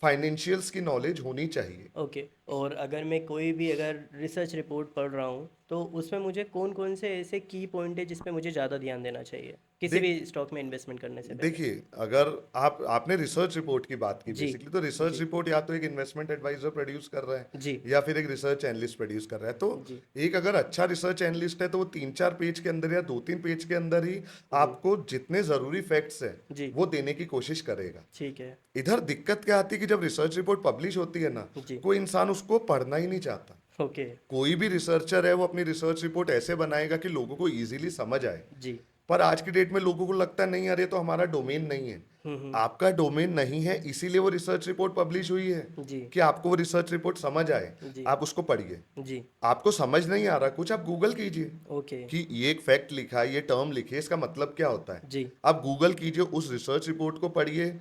फाइनेंशियल्स की नॉलेज होनी चाहिए। ओके। और अगर मैं कोई भी अगर रिसर्च रिपोर्ट पढ़ रहा हूँ तो उसमें मुझे कौन कौन से ऐसे की पॉइंट है जिस पे मुझे ज़्यादा ध्यान देना चाहिए किसी देख भी स्टॉक में इन्वेस्टमेंट करने से पहले? देखिए, अगर आपने रिसर्च रिपोर्ट की बात की जी। बेसिकली, तो रिसर्च जी। रिपोर्ट या तो एक इन्वेस्टमेंट एडवाइजर प्रोड्यूस कर रहा है, जी। या फिर एक रिसर्च एनालिस्ट प्रोड्यूस कर रहा है। तो जी। एक अगर अच्छा रिसर्च एनालिस्ट है तो वो 3-4 पेज के अंदर या 2-3 पेज के अंदर ही जी। आपको जितने जरूरी फैक्ट्स हैं जी। वो देने की कोशिश करेगा। ठीक है। इधर दिक्कत क्या आती है कि जब रिसर्च रिपोर्ट पब्लिश होती है ना, जी। कोई इंसान उसको पढ़ना ही नहीं चाहता। ओके। कोई भी रिसर्चर है वो अपनी रिसर्च रिपोर्ट ऐसे बनाएगा कि लोगों को इजीली समझ आए। जी। पर आज की डेट में लोगों को लगता है नहीं यार, ये तो हमारा डोमेन नहीं है। आपका डोमेन नहीं है, इसीलिए वो रिसर्च रिपोर्ट पब्लिश हुई है, जी। कि आपको वो रिसर्च रिपोर्ट समझ आए। जी। आप उसको पढ़िए। जी। आपको समझ नहीं आ रहा कुछ, आप गूगल कीजिए ओके। कि ये एक फैक्ट लिखा है, ये टर्म लिखी है, इसका मतलब क्या होता है। जी। आप गूगल कीजिए, उस रिसर्च रिपोर्ट को पढ़िए,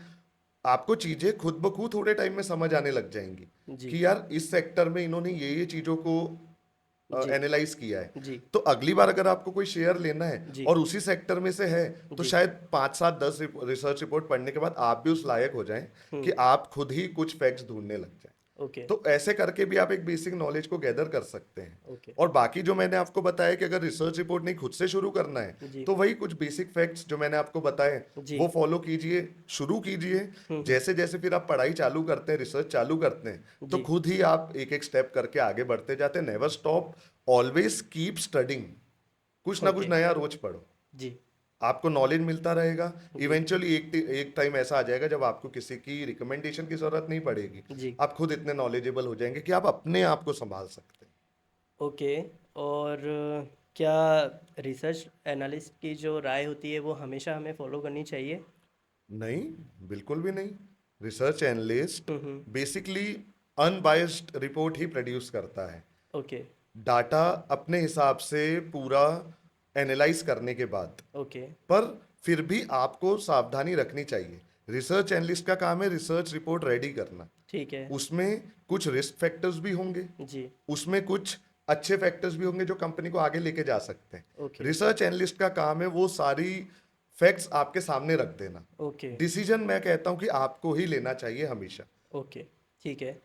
आपको चीजें खुद ब खुद थोड़े टाइम में समझ आने लग जाएंगी जी। कि यार इस सेक्टर में इन्होंने ये चीजों को जी। एनालाइज किया है। जी। तो अगली बार अगर आपको कोई शेयर लेना है जी। और उसी सेक्टर में से है, तो जी। शायद 5-7-10 रिसर्च रिपोर्ट पढ़ने के बाद आप भी उस लायक हो जाएं कि आप खुद ही कुछ फैक्ट्स ढूंढने लग जाएं। ओके। तो ऐसे करके भी आप एक बेसिक नॉलेज को गैदर कर सकते हैं। ओके। और बाकी जो मैंने आपको बताया कि अगर रिसर्च रिपोर्ट नहीं खुद से शुरू करना है, जी। तो वही कुछ बेसिक फैक्ट्स जो मैंने आपको बताए जी। वो फॉलो कीजिए, शुरू कीजिए। जैसे जैसे फिर आप पढ़ाई चालू करते हैं, रिसर्च चालू करते हैं, तो जी। खुद ही आप एक एक स्टेप करके आगे बढ़ते जाते हैं। Never stop, always keep studying. कुछ ना कुछ ओके। नया रोज पढ़ो, जी। आपको नॉलेज मिलता रहेगा। जी। इवेंचुअली एक टाइम ऐसा आ जाएगा जब आपको किसी की रिकमेंडेशन की जरूरत नहीं पड़ेगी। जी। आप खुद इतने नॉलेजेबल हो जाएंगे कि आप अपने आप को संभाल सकते हैं। ओके। और क्या रिसर्च एनालिस्ट की जो राय होती है वो हमेशा हमें फॉलो करनी चाहिए? नहीं, बिल्कुल भी नहीं। रिसर्च एनालिस्ट हम्म। बेसिकली अनबायस्ड रिपोर्ट ही प्रोड्यूस करता है, ओके। डाटा अपने हिसाब से पूरा एनालाइज करने के बाद। ओके। पर फिर भी आपको सावधानी रखनी चाहिए। रिसर्च एनालिस्ट का काम है रिसर्च रिपोर्ट रेडी करना। ठीक है। उसमें कुछ रिस्क फैक्टर्स भी होंगे, जी। उसमें कुछ अच्छे फैक्टर्स भी होंगे जो कंपनी को आगे लेके जा सकते हैं। ओके। रिसर्च एनालिस्ट का काम है वो सारी फैक्ट्स आपके सामने रख देना। ओके। डिसीजन मैं कहता हूं कि आपको ही लेना चाहिए हमेशा। ओके। ठीक है।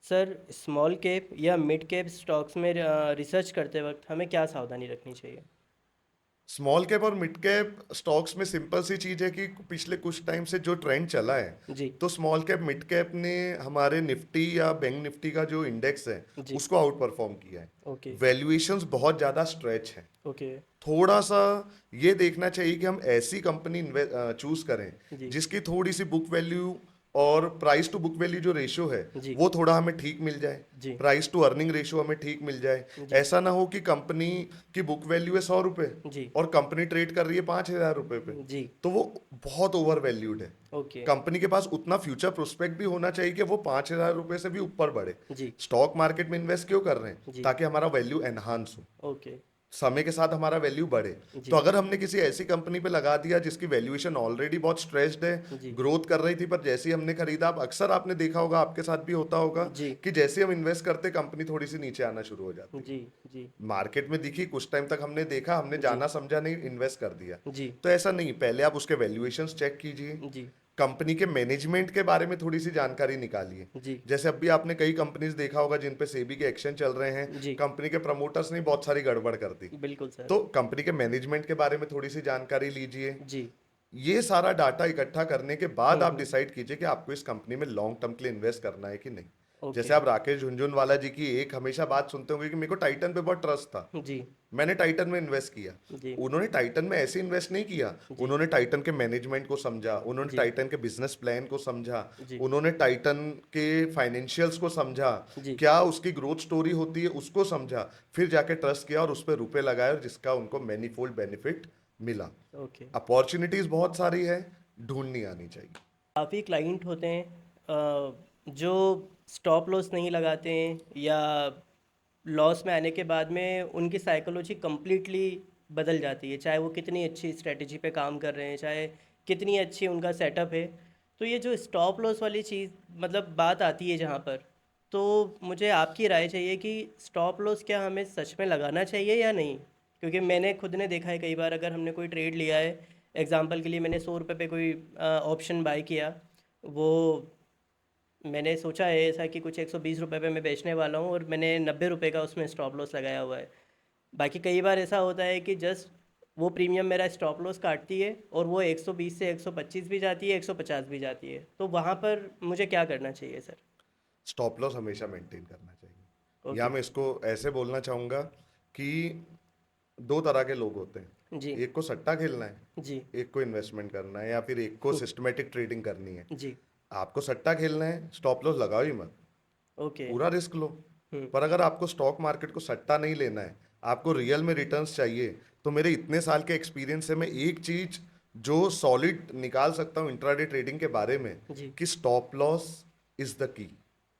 सर, स्मॉल कैप या मिड कैप स्टॉक्स में रिसर्च करते वक्त हमें क्या सावधानी रखनी चाहिए? स्मॉल कैप और मिड कैप स्टॉक्स में सिंपल सी चीज है कि पिछले कुछ टाइम से जो ट्रेंड चला है, जी। तो स्मॉल कैप मिड कैप ने हमारे निफ्टी या बैंक निफ्टी का जो इंडेक्स है जी। उसको आउट परफॉर्म किया है। ओके। वैल्यूएशंस बहुत ज्यादा स्ट्रेच है। ओके। थोड़ा सा ये देखना चाहिए कि हम ऐसी कंपनी चूज करें जी। जिसकी थोड़ी सी बुक वैल्यू और प्राइस टू बुक वैल्यू जो रेशियो है जी। वो थोड़ा हमें ठीक मिल जाए, जी। प्राइस टू अर्निंग रेशियो हमें ठीक मिल जाए। जी। ऐसा ना हो कि कंपनी की बुक वैल्यू है 100 रुपए जी। और कंपनी ट्रेड कर रही है 5,000 रुपए पे, जी। तो वो बहुत ओवर वैल्यूड है। ओके। कंपनी के पास उतना फ्यूचर प्रोस्पेक्ट भी होना चाहिए कि वो 5,000 रुपए से भी ऊपर बढ़े। जी। स्टॉक मार्केट में इन्वेस्ट क्यों कर रहे हैं? जी। ताकि हमारा वैल्यू एनहांस हो। ओके। समय के साथ हमारा वैल्यू बढ़े। जी। तो अगर हमने किसी ऐसी कंपनी पे लगा दिया जिसकी वैल्यूएशन ऑलरेडी बहुत स्ट्रेस्ड है, जी। ग्रोथ कर रही थी, पर जैसे ही हमने खरीदा, अब अक्सर आपने देखा होगा, आपके साथ भी होता होगा जी। कि जैसे ही हम इन्वेस्ट करते कंपनी थोड़ी सी नीचे आना शुरू हो जाती है। जी। जी। मार्केट में दिखी, कुछ टाइम तक हमने देखा, हमने जी। जाना समझा नहीं, इन्वेस्ट कर दिया। जी। तो ऐसा नहीं, पहले आप उसके वैल्यूएशंस चेक कीजिए, जी। कंपनी के मैनेजमेंट के बारे में थोड़ी सी जानकारी निकालिए। जी। जैसे अब भी आपने कई कंपनीज देखा होगा जिन पे सेबी के एक्शन चल रहे हैं, जी। कंपनी के प्रमोटर्स ने बहुत सारी गड़बड़ कर दी। बिल्कुल सर। तो कंपनी के मैनेजमेंट के बारे में थोड़ी सी जानकारी लीजिए। जी। ये सारा डाटा इकट्ठा करने के बाद आप हम्म। डिसाइड कीजिए कि आपको इस कंपनी में लॉन्ग टर्म के लिए इन्वेस्ट करना है कि नहीं। ओके। जैसे आप राकेश झुनझुनवाला जी की एक हमेशा बात सुनते होंगे कि मेरे को टाइटन पे बहुत ट्रस्ट था, जी। मैंने टाइटन में इन्वेस्ट किया। जी। उन्होंने टाइटन में ऐसे इन्वेस्ट नहीं किया, जी। उन्होंने टाइटन के मैनेजमेंट को समझा, उन्होंने जी। टाइटन के बिजनेस प्लान को समझा, जी। उन्होंने टाइटन के फाइनेंशियल्स को समझा, जी। क्या उसकी ग्रोथ स्टोरी होती है उसको समझा, फिर जाके ट्रस्ट किया और उस पर रुपए लगाए, और जिसका उनको मैनीफोल्ड बेनिफिट मिला। ओके। अपॉर्चुनिटीज बहुत सारी है, ढूंढनी आनी चाहिए। काफ़ी क्लाइंट होते हैं जो स्टॉप लॉस नहीं लगाते हैं, या लॉस में आने के बाद में उनकी साइकोलॉजी कम्प्लीटली बदल जाती है, चाहे वो कितनी अच्छी स्ट्रेटजी पे काम कर रहे हैं, चाहे कितनी अच्छी उनका सेटअप है। तो ये जो स्टॉप लॉस वाली चीज़, मतलब बात आती है जहाँ पर, तो मुझे आपकी राय चाहिए कि स्टॉप लॉस क्या हमें सच में लगाना चाहिए या नहीं? क्योंकि मैंने खुद ने देखा है कई बार, अगर हमने कोई ट्रेड लिया है, एग्जांपल के लिए मैंने 100 रुपये पे कोई ऑप्शन बाय किया, वो मैंने सोचा है ऐसा कि कुछ 120 रुपये पे मैं बेचने वाला हूँ, और मैंने 90 रुपये का उसमें स्टॉप लॉस लगाया हुआ है। बाकी कई बार ऐसा होता है कि जस्ट वो प्रीमियम मेरा स्टॉप लॉस काटती है, और वो 120 से 125 भी जाती है, 150 भी जाती है। तो वहाँ पर मुझे क्या करना चाहिए सर? स्टॉप लॉस हमेशा मेंटेन करना चाहिए। या ओके। मैं इसको ऐसे बोलना चाहूंगा कि दो तरह के लोग होते हैं, जी। एक को सट्टा खेलना है, जी। एक को इन्वेस्टमेंट करना है, या फिर एक को सिस्टमेटिक ट्रेडिंग करनी है। जी। आपको सट्टा खेलना है, स्टॉप लॉस लगाओ ही मत, ओके। पूरा रिस्क लो। हम्म। पर अगर आपको स्टॉक मार्केट को सट्टा नहीं लेना है, आपको रियल में रिटर्न्स चाहिए, तो मेरे इतने साल के एक्सपीरियंस से मैं एक चीज जो सॉलिड निकाल सकता हूँ इंट्राडे ट्रेडिंग के बारे में, जी। कि stop loss is the key.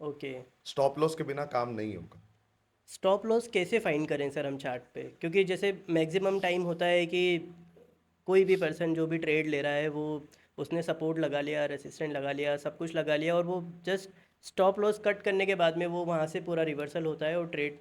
Okay. Stop loss के बिना काम नहीं होगा। स्टॉप लॉस कैसे फाइंड करें सर हम चार्ट पे? क्योंकि जैसे मैक्सिमम टाइम होता है कि कोई भी पर्सन जो भी ट्रेड ले रहा है, वो उसने सपोर्ट लगा लिया, रेसिस्टेंट लगा लिया, सब कुछ लगा लिया, और वो जस्ट स्टॉप लॉस कट करने के बाद में वो वहाँ से पूरा रिवर्सल होता है और ट्रेड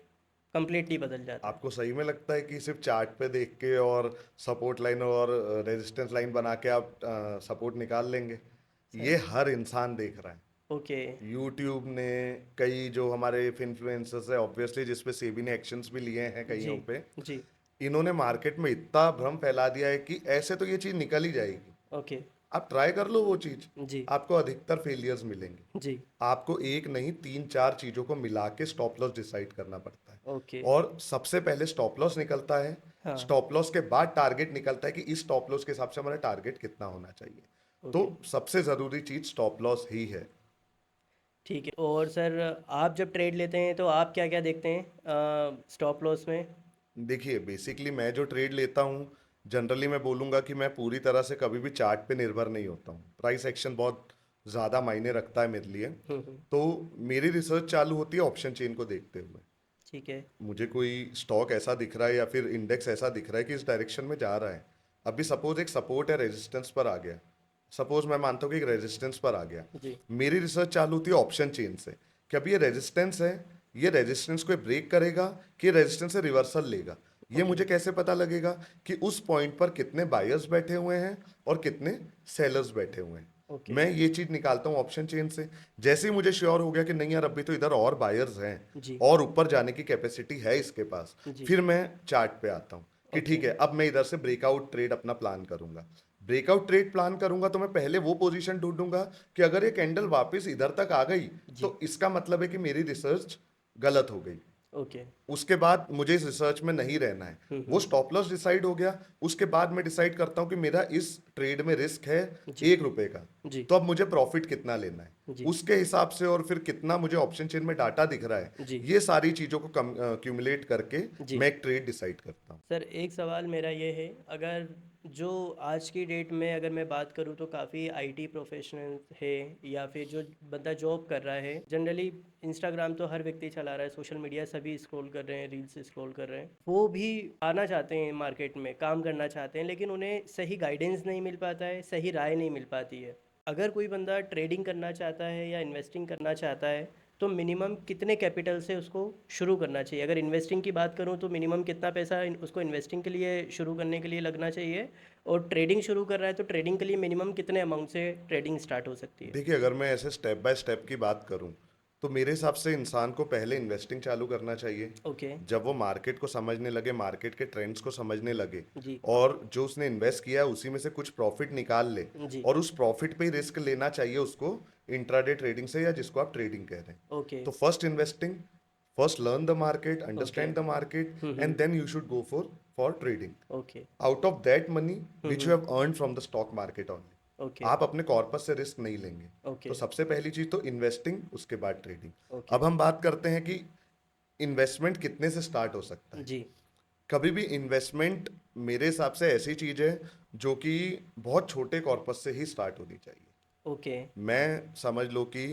कम्प्लीटली बदल जाता है। आपको सही में लगता है कि सिर्फ चार्ट पे देख के और सपोर्ट लाइन और रेजिस्टेंस लाइन बना के आप सपोर्ट निकाल लेंगे? सर। ये हर इंसान देख रहा है। ओके। यूट्यूब ने, कई जो हमारे इन्फ्लुएंसर्स है ऑब्वियसली, जिसपे सेबी ने एक्शंस भी लिए हैं जी। कईयों पे, जी। इन्होंने मार्केट में इतना भ्रम फैला दिया है कि ऐसे तो ये चीज़ निकल ही जाएगी। ओके। आप ट्राई कर लो वो चीज़, जी। आपको अधिकतर फेलियर्स मिलेंगे। जी। आपको एक नहीं, तीन चार चीज़ों को मिला के स्टॉप लॉस डिसाइड करना पड़ता है। ओके। और सबसे पहले स्टॉप लॉस निकलता है, हाँ। स्टॉप लॉस के बाद टारगेट निकलता है कि इस स्टॉप लॉस के हिसाब से हमारा टारगेट कितना होना चाहिए। तो ओके। सबसे ज़रूरी चीज़ स्टॉप लॉस ही है। ठीक है। और सर, आप जब ट्रेड लेते हैं तो आप क्या क्या देखते हैं स्टॉप लॉस में? देखिए, बेसिकली मैं जो ट्रेड लेता हूँ, जनरली मैं बोलूँगा कि मैं पूरी तरह से कभी भी चार्ट पे निर्भर नहीं होता हूँ। प्राइस एक्शन बहुत ज़्यादा मायने रखता है मेरे लिए। हम्म। तो मेरी रिसर्च चालू होती है ऑप्शन चेन को देखते हुए। ठीक है। मुझे कोई स्टॉक ऐसा दिख रहा है या फिर इंडेक्स ऐसा दिख रहा है कि इस डायरेक्शन में जा रहा है। अभी सपोज एक सपोर्ट या रेजिस्टेंस पर आ गया, सपोज मैं मानता हूँ कि एक रेजिस्टेंस पर आ गया, जी। मेरी रिसर्च चालू होती है ऑप्शन चेन से कि अभी ये रेजिस्टेंस है, ये रेजिस्टेंस को ब्रेक करेगा कि रेजिस्टेंस से रिवर्सल लेगा। ये ओके। मुझे कैसे पता लगेगा? कि उस पॉइंट पर कितने बायर्स बैठे हुए हैं और कितने सेलर्स बैठे हुए हैं। ओके। मैं ये चीज निकालता हूँ ऑप्शन चेन से। जैसे ही मुझे श्योर हो गया कि नहीं यार, अभी तो इधर और बायर्स हैं जी। और ऊपर जाने की कैपेसिटी है इसके पास, जी। फिर मैं चार्ट पे आता हूँ कि ओके। ठीक है, अब मैं इधर से ब्रेकआउट ट्रेड अपना प्लान करूंगा। ब्रेकआउट ट्रेड प्लान करूंगा तो मैं पहले वो पोजीशन ढूंढूंगा कि अगर ये कैंडल वापस इधर तक आ गई जी। तो इसका मतलब है कि मेरी रिसर्च गलत हो गई। ओके। उसके बाद मुझे इस रिसर्च में नहीं रहना है। वो स्टॉप लॉस डिसाइड हो गया। उसके बाद मैं डिसाइड करता हूं कि मेरा इस ट्रेड में रिस्क है जी। 1 रुपए का, जी। तो अब मुझे प्रॉफिट कितना लेना है जी। उसके हिसाब से, और फिर कितना मुझे ऑप्शन चेन में डाटा दिख रहा है, जी। ये सारी चीजों को क्यूमुलेट करके जी। मैं एक ट्रेड डिसाइड करता हूँ। सर एक सवाल मेरा ये है, अगर जो आज की डेट में अगर मैं बात करूँ तो काफ़ी आईटी प्रोफेशनल है या फिर जो बंदा जॉब कर रहा है, जनरली इंस्टाग्राम तो हर व्यक्ति चला रहा है, सोशल मीडिया सभी स्क्रॉल कर रहे हैं, रील्स स्क्रॉल कर रहे हैं, वो भी आना चाहते हैं मार्केट में, काम करना चाहते हैं, लेकिन उन्हें सही गाइडेंस नहीं मिल पाता है, सही राय नहीं मिल पाती है। अगर कोई बंदा ट्रेडिंग करना चाहता है या इन्वेस्टिंग करना चाहता है तो मिनिमम कितने कैपिटल से उसको शुरू करना चाहिए? अगर इन्वेस्टिंग की बात करूँ तो मिनिमम कितना पैसा उसको इन्वेस्टिंग के लिए शुरू करने के लिए लगना चाहिए, और ट्रेडिंग शुरू कर रहा है तो ट्रेडिंग के लिए मिनिमम कितने अमाउंट से ट्रेडिंग स्टार्ट हो सकती है? देखिए, अगर मैं ऐसे स्टेप बाय स्टेप की बात करूं तो मेरे हिसाब से इंसान को पहले इन्वेस्टिंग चालू करना चाहिए। ओके। जब वो मार्केट को समझने लगे, मार्केट के ट्रेंड्स को समझने लगे, जी। और जो उसने इन्वेस्ट किया है उसी में से कुछ प्रॉफिट निकाल ले, जी। और उस प्रॉफिट पे ही रिस्क लेना चाहिए उसको, इंट्राडे ट्रेडिंग से, या जिसको आप ट्रेडिंग कह रहे हैं। ओके। तो first investing, first learn the market, okay. Understand the market, hmm. And then you should go for trading okay. Out of that money which hmm. You have earn from the stock market only. Okay. आप अपने corpus से risk नहीं लेंगे। तो okay. सबसे पहली चीज तो इन्वेस्टिंग, उसके बाद ट्रेडिंग। ओके। अब हम बात करते हैं कि इन्वेस्टमेंट कितने से स्टार्ट हो सकता है। जी। कभी भी इन्वेस्टमेंट मेरे हिसाब से ऐसी चीज है जो कि बहुत छोटे कॉर्पस से ही स्टार्ट होनी चाहिए। ओके। मैं समझ लो कि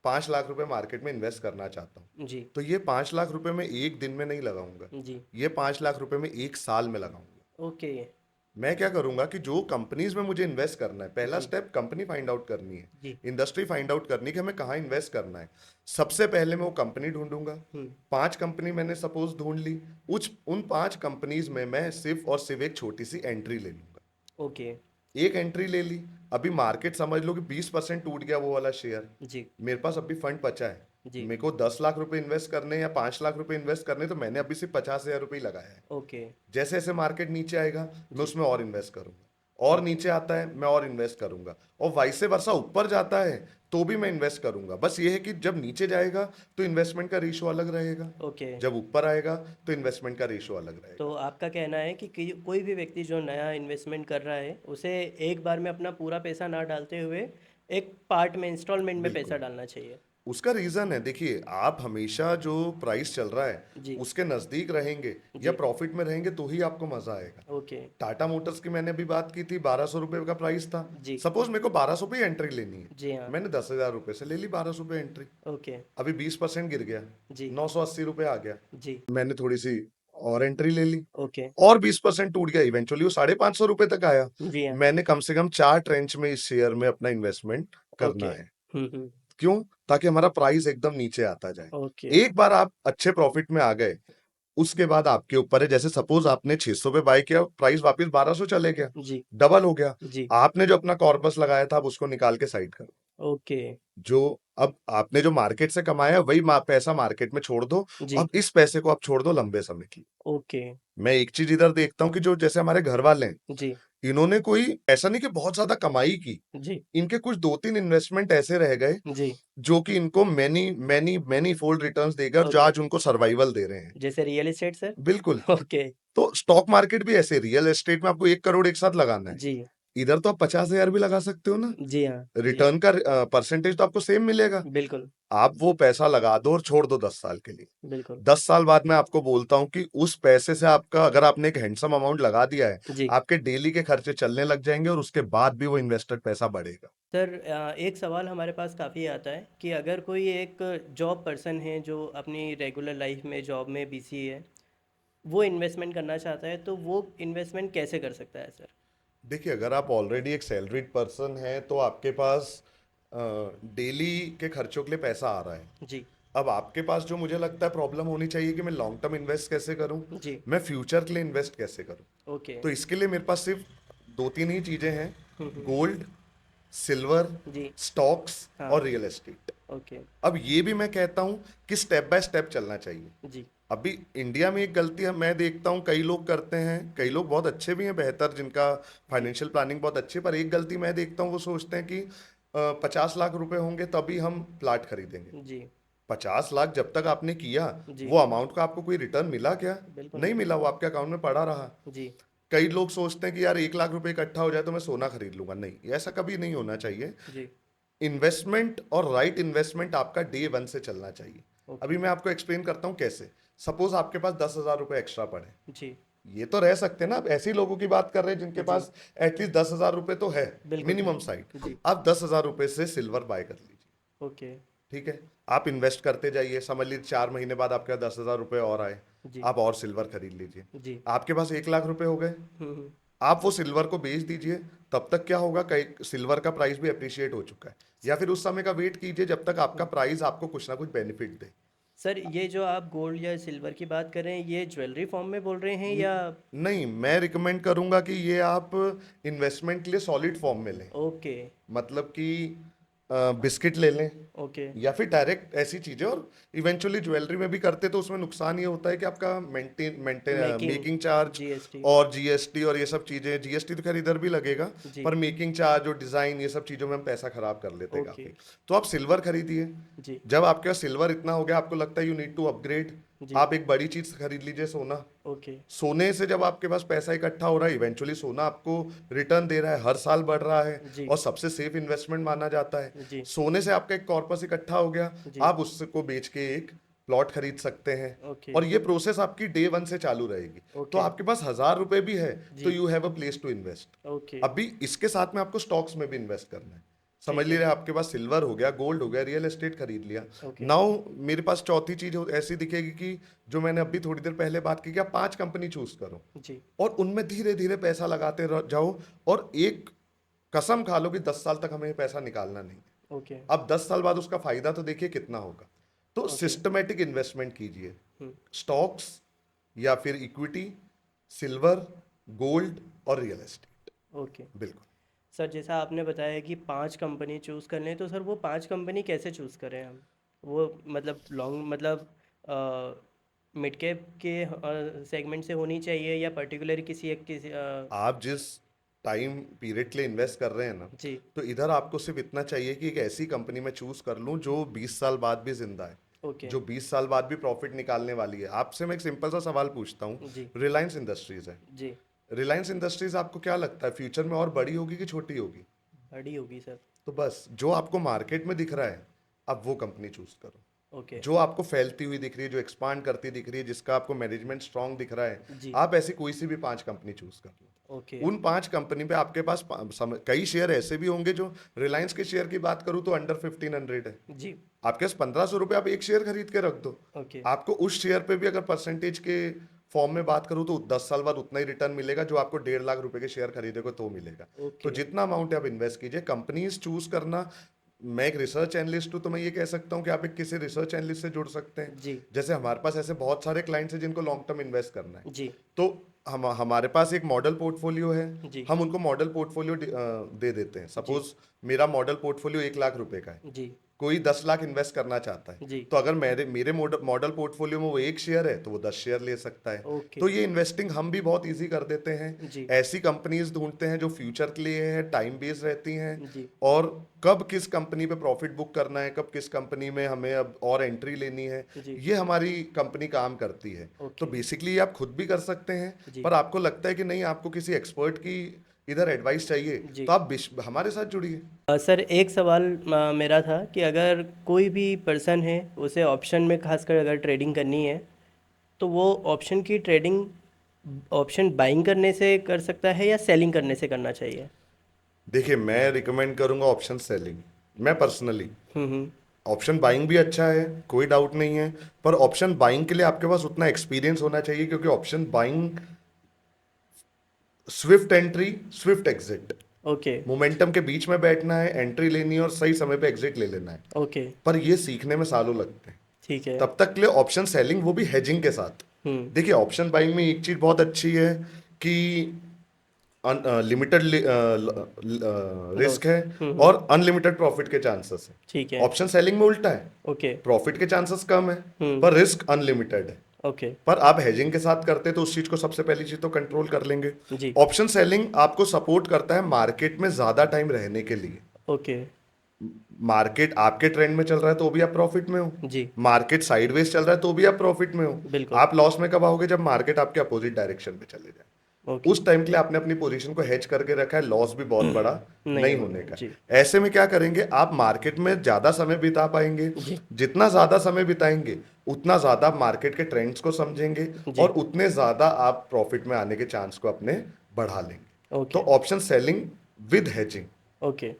5 लाख रुपए मार्केट में इन्वेस्ट करना चाहता हूँ, जी। तो ये 5 लाख रुपए में एक दिन में नहीं लगाऊंगा, जी। ये 5 लाख रुपए में एक साल में लगाऊंगा। ओके। मैं क्या करूंगा कि जो कंपनीज में मुझे इन्वेस्ट करना है, पहला जी। स्टेप कंपनी फाइंड आउट करनी है, जी। इंडस्ट्री फाइंड आउट करनी है कि हमें कहाँ इन्वेस्ट करना है। सबसे पहले मैं वो कंपनी ढूंढूंगा। हम्म। 5 कंपनी मैंने सपोज ढूंढ ली, उन 5 कंपनीज में मैं सिर्फ और सिर्फ एक छोटी सी एंट्री ले लूंगा। ओके। एक एंट्री ले ली, अभी मार्केट समझ लो कि 20% टूट गया वो वाला शेयर, जी। मेरे पास अभी फंड बचा है, जी। मेरे को 10 लाख रुपए इन्वेस्ट करने या 5 लाख रुपए इन्वेस्ट करने, तो मैंने अभी सिर्फ 50,000 रुपये लगाया है। ओके। जैसे जैसे मार्केट नीचे आएगा मैं जी। उसमें और इन्वेस्ट करूंगा, और ओके। नीचे आता है मैं और इन्वेस्ट करूंगा, और वाइस वर्सा ऊपर जाता है तो भी मैं इन्वेस्ट करूंगा। बस ये है कि जब नीचे जाएगा तो इन्वेस्टमेंट का रेशियो अलग रहेगा, ओके। जब ऊपर आएगा तो इन्वेस्टमेंट का रेशियो अलग तो रहेगा। आपका कहना है कि कोई भी व्यक्ति जो नया इन्वेस्टमेंट कर रहा है उसे एक बार में अपना पूरा पैसा ना डालते हुए एक पार्ट में इंस्टॉलमेंट में पैसा बिल्कुल, डालना चाहिए? उसका रीजन है, देखिए आप हमेशा जो प्राइस चल रहा है जी। उसके नजदीक रहेंगे या जी। प्रॉफिट में रहेंगे तो ही आपको मजा आएगा। ओके। टाटा मोटर्स की मैंने अभी बात की थी, 1200 रुपये का प्राइस था। जी। सपोज मेरे को 1200 पे एंट्री लेनी है, जी हाँ। मैंने 10,000 रुपये से ले ली 1200 पे एंट्री। ओके। अभी 20% गिर गया, जी। 980 रुपये आ गया, जी। मैंने थोड़ी सी और एंट्री ले ली, ओके। और 20% टूट गया, इवेंचुअली वो 550 रुपये तक आया। जी हाँ। मैंने कम से कम 4 ट्रेंच में इस शेयर में अपना इन्वेस्टमेंट ओके। करना है। हम्म। क्यों? ताकि हमारा प्राइस एकदम नीचे आता जाए। ओके। एक बार आप अच्छे प्रॉफिट में आ गए, उसके बाद आपके ऊपर है। जैसे सपोज आपने 600 पे बाय किया, प्राइस वापस 1200 चले गया, जी। डबल हो गया, जी। आपने जो अपना कॉर्पस लगाया था आप उसको निकाल के साइड करो। ओके। जो अब आपने जो मार्केट से कमाया वही पैसा मार्केट में छोड़ दो। जी। अब इस पैसे को आप छोड़ दो लंबे समय की। ओके। मैं एक चीज इधर देखता हूँ कि जो जैसे हमारे घर वाले हैं, जी। इन्होंने कोई ऐसा नहीं कि बहुत ज्यादा कमाई की, जी। इनके कुछ 2-3 इन्वेस्टमेंट ऐसे रह गए जी। जो कि इनको many many many fold returns देगा, और जो ओके। आज उनको सर्वाइवल दे रहे हैं। जैसे रियल एस्टेट सर? बिल्कुल। ओके। तो स्टॉक मार्केट भी ऐसे, रियल एस्टेट में आपको 1 करोड़ एक साथ लगाना है, जी। इधर तो आप 50,000 भी लगा सकते हो ना। जी हाँ। जी हाँ। रिटर्न का परसेंटेज तो आपको सेम मिलेगा। बिल्कुल। आप वो पैसा लगा दो और छोड़ दो 10 साल के लिए। बिल्कुल। 10 साल बाद मैं आपको बोलता हूँ कि उस पैसे से आपका, अगर आपने एक हैंडसम अमाउंट लगा दिया है, जी। आपके डेली के खर्चे चलने लग जाएंगे, और उसके बाद भी वो इन्वेस्टेड पैसा बढ़ेगा। सर एक सवाल हमारे पास काफ़ी आता है कि अगर कोई एक जॉब पर्सन है जो अपनी रेगुलर लाइफ में जॉब में बिजी है, वो इन्वेस्टमेंट करना चाहता है, तो वो इन्वेस्टमेंट कैसे कर सकता है सर? देखिए, अगर आप ऑलरेडी एक सैलरीड पर्सन हैं तो आपके पास डेली के खर्चों के लिए पैसा आ रहा है। जी। अब आपके पास जो मुझे लगता है प्रॉब्लम होनी चाहिए कि मैं लॉन्ग टर्म इन्वेस्ट कैसे करूं, जी। मैं फ्यूचर के लिए इन्वेस्ट कैसे करूं। ओके। तो इसके लिए मेरे पास सिर्फ 2-3 ही चीजें हैं, हम्म। गोल्ड, सिल्वर, जी। स्टॉक्स हाँ। और रियल एस्टेट। ओके। अब ये भी मैं कहता हूं कि स्टेप बाय स्टेप चलना चाहिए। जी। अभी इंडिया में एक गलती है, मैं देखता हूँ कई लोग करते हैं, कई लोग बहुत अच्छे भी हैं, बेहतर, जिनका जी। फाइनेंशियल प्लानिंग बहुत अच्छी है, पर एक गलती मैं देखता हूँ, वो सोचते हैं कि 50 लाख रुपए होंगे तभी हम प्लाट खरीदेंगे। जी। 50 लाख जब तक आपने किया, जी। वो अमाउंट का आपको कोई रिटर्न मिला क्या? बिल्कुल नहीं नहीं। मिला, वो आपके अकाउंट में पड़ा रहा। जी। कई लोग सोचते हैं कि यार 1 लाख रुपए इकट्ठा हो जाए तो मैं सोना खरीद लूंगा, नहीं, ऐसा कभी नहीं होना चाहिए। जी। इन्वेस्टमेंट और राइट इन्वेस्टमेंट आपका डे वन से चलना चाहिए। ओके। अभी मैं आपको एक्सप्लेन करता हूँ कैसे। सपोज आपके पास 10,000 रुपए एक्स्ट्रा पड़े, जी। ये तो रह सकते हैं ना। आप ऐसे ही लोगों की बात कर रहे हैं जिनके जी पास एटलीस्ट 10,000 रुपए तो है बिल्कुल मिनिमम सही। साइड। जी आप 10,000 रुपए से सिल्वर बाय कर लीजिए, ओके। ठीक है। आप इन्वेस्ट करते जाइए, समझ लीजिए 4 महीने बाद आपके पास 10,000 रुपए और आए, जी आप और सिल्वर खरीद लीजिए। जी। आपके पास 1 लाख रुपए हो गए, हम्म। आप वो सिल्वर को बेच दीजिए। तब तक क्या होगा, कई सिल्वर का प्राइस भी अप्रिशिएट हो चुका है। या फिर उस समय का वेट कीजिए जब तक आपका प्राइस आपको कुछ ना कुछ बेनिफिट दे। सर ये जो आप गोल्ड या सिल्वर की बात कर रहे हैं, ये ज्वेलरी फॉर्म में बोल रहे हैं या? न- नहीं, मैं रिकमेंड करूंगा कि ये आप इन्वेस्टमेंट के लिए सॉलिड फॉर्म में लें। ओके मतलब कि बिस्किट ले लें, ओके। या फिर डायरेक्ट ऐसी चीजें। और इवेंचुअली ज्वेलरी में भी करते तो उसमें नुकसान ये होता है कि आपका maintain maintain making, making charge GST. और जीएसटी और ये सब चीजें, जीएसटी तो खैर इधर भी लगेगा, जी पर मेकिंग चार्ज और डिजाइन ये सब चीजों में हम पैसा खराब कर लेते हैं ओके। काफी। तो आप सिल्वर खरीदिए। जी जब आपके पास सिल्वर इतना हो गया, आपको लगता है यू नीड टू अपग्रेड, जी आप एक बड़ी चीज खरीद लीजिए, सोना। ओके। सोने से जब आपके पास पैसा इकट्ठा हो रहा है, इवेंचुअली सोना आपको रिटर्न दे रहा है, हर साल बढ़ रहा है जी और सबसे सेफ इन्वेस्टमेंट माना जाता है। जी सोने से आपका एक कॉर्पस इकट्ठा हो गया, जी आप उसको बेच के एक प्लॉट खरीद सकते हैं। ओके और ये प्रोसेस आपकी डे वन से चालू रहेगी। तो ओके। आपके पास 1,000 रुपए भी है तो जी you have a place to invest. Okay. अभी इसके साथ में आपको स्टॉक्स में भी इन्वेस्ट करना है। समझ ठीक है। लीजिए आपके पास सिल्वर हो गया, गोल्ड हो गया, रियल एस्टेट खरीद लिया। ओके। नाउ मेरे पास चौथी चीज ऐसी दिखेगी कि जो मैंने अभी थोड़ी देर पहले बात की कि आप 5 कंपनी चूज करो जी और उनमें धीरे धीरे पैसा लगाते जाओ। और एक कसम खा लो कि 10 साल तक हमें ये पैसा निकालना नहीं है। ओके अब 10 साल बाद उसका फायदा तो देखिए कितना होगा। तो ओके। सिस्टमेटिक इन्वेस्टमेंट कीजिए, हम्म। स्टॉक्स या फिर इक्विटी, सिल्वर, गोल्ड और रियल एस्टेट। ओके। बिल्कुल। सर जैसा आपने बताया कि 5 कंपनी चूज़ कर लें, तो सर वो 5 कंपनी कैसे चूज़ करें हम? वो मतलब लॉन्ग, मतलब मिड कैप के सेगमेंट से होनी चाहिए या पर्टिकुलर किसी एक किसी आप जिस टाइम पीरियड के लिए इन्वेस्ट कर रहे हैं ना, जी तो इधर आपको सिर्फ इतना चाहिए कि एक ऐसी कंपनी में चूज कर लूं जो 20 साल बाद भी जिंदा है, ओके। जो 20 साल बाद भी प्रॉफिट निकालने वाली है। आपसे मैं एक सिंपल सा सवाल पूछता हूँ, जी रिलायंस इंडस्ट्रीज है। जी। रिलायंस इंडस्ट्रीज आपको क्या लगता है फ्यूचर में और बड़ी होगी कि छोटी होगी? बड़ी होगी सर। तो बस जो आपको मार्केट में दिख रहा है, आप वो कंपनी चूज करो। ओके। जो आपको फैलती हुई दिख रही है, जो एक्सपांड करती दिख रही है, जिसका आपको मैनेजमेंट स्ट्रांग दिख रहा है, जी आप ऐसी कोई सी भी 5 कंपनी चूज कर लो। ओके। उन 5 कंपनी पे आपके पास कई शेयर ऐसे भी होंगे जो, रिलायंस के शेयर की बात करूं तो अंडर 1500 है। जी आपके पास 1500 रुपये, आप एक शेयर खरीद के रख दो। ओके आपको उस शेयर पे भी अगर परसेंटेज के फॉर्म में बात करूं तो 10 साल बाद उतना ही रिटर्न मिलेगा जो आपको 1.5 लाख रुपए के शेयर खरीदे को तो मिलेगा। तो ओके। जितना अमाउंट है आप इन्वेस्ट कीजिए, कंपनीज चूज करना। मैं एक रिसर्च एनालिस्ट हूं तो मैं ये कह सकता हूं कि आप एक किसी रिसर्च एनालिस्ट से जुड़ सकते हैं। जी जैसे हमारे पास ऐसे बहुत सारे क्लाइंट्स हैं जिनको लॉन्ग टर्म इन्वेस्ट करना है, जी तो हमारे पास एक मॉडल पोर्टफोलियो है। जी हम उनको मॉडल पोर्टफोलियो दे देते हैं। जी सपोज मेरा मॉडल पोर्टफोलियो 1 लाख रुपए का है, जी कोई 10 लाख इन्वेस्ट करना चाहता है, जी तो अगर मेरे मेरे मॉडल पोर्टफोलियो में वो एक शेयर है तो वो 10 शेयर ले सकता है। ओके। तो ये इन्वेस्टिंग हम भी बहुत इजी कर देते हैं। जी ऐसी कंपनीज ढूंढते हैं जो फ्यूचर के लिए है, टाइम बेस्ड रहती हैं, जी और कब किस कंपनी पे प्रॉफिट बुक करना है, कब किस कंपनी में हमें अब और एंट्री लेनी है, जी ये हमारी कंपनी काम करती है। तो ओके। बेसिकली आप खुद भी कर सकते हैं, जी पर आपको लगता है कि नहीं, आपको किसी एक्सपर्ट की इधर एडवाइस चाहिए, जी। तो आप हमारे साथ जुड़िए। सर एक सवाल मेरा था कि अगर कोई भी पर्सन है, उसे ऑप्शन में खासकर अगर ट्रेडिंग करनी है, तो वो ऑप्शन की ट्रेडिंग ऑप्शन बाइंग करने से कर सकता है या सेलिंग करने से करना चाहिए? देखिए, मैं रिकमेंड करूंगा ऑप्शन सेलिंग। मैं पर्सनली, हम्म। ऑप्शन बाइंग भी अच्छा है, कोई डाउट नहीं है, पर ऑप्शन बाइंग के लिए आपके पास उतना एक्सपीरियंस होना चाहिए, क्योंकि option buying Swift entry Swift exit, okay momentum के बीच में बैठना है, एंट्री लेनी है और सही समय पे एग्जिट ले लेना है। ओके। पर ये सीखने में सालों लगते हैं। ठीक है। तब तक के लिए ऑप्शन सेलिंग, वो भी हेजिंग के साथ। हम्म। देखिए, ऑप्शन बाइंग में एक चीज बहुत अच्छी है कि लिमिटेड लॉस। रिस्क है और अनलिमिटेड प्रॉफिट के चांसेस है। ठीक है। ऑप्शन सेलिंग में उल्टा है, ओके। प्रॉफिट के चांसेस कम है हम्म। पर रिस्क अनलिमिटेड है। ओके। पर आप हेजिंग के साथ करते तो उस चीज को सबसे पहली चीज तो कंट्रोल कर लेंगे। जी ऑप्शन सेलिंग आपको सपोर्ट करता है मार्केट में ज्यादा टाइम रहने के लिए। ओके। मार्केट आपके ट्रेंड में चल रहा है तो भी आप प्रॉफिट में हो, जी मार्केट साइडवेज चल रहा है तो भी आप प्रॉफिट में हो। बिल्कुल। आप लॉस में कब आओगे? जब मार्केट आपके अपोजिट डायरेक्शन में चले जाए। ओके। उस टाइम के लिए आपने अपनी पोजीशन को हेज करके रखा है, लॉस भी बहुत बड़ा नहीं नहीं होगा। होने का जी। है। ऐसे में क्या करेंगे, आप मार्केट में ज्यादा समय बिता पाएंगे। जी। जितना ज्यादा समय बिताएंगे उतना ज्यादा आप मार्केट के ट्रेंड्स को समझेंगे और जी। उतने ज्यादा आप प्रॉफिट में आने के चांस को अपने बढ़ा लेंगे। तो okay. Option selling with hedging, okay.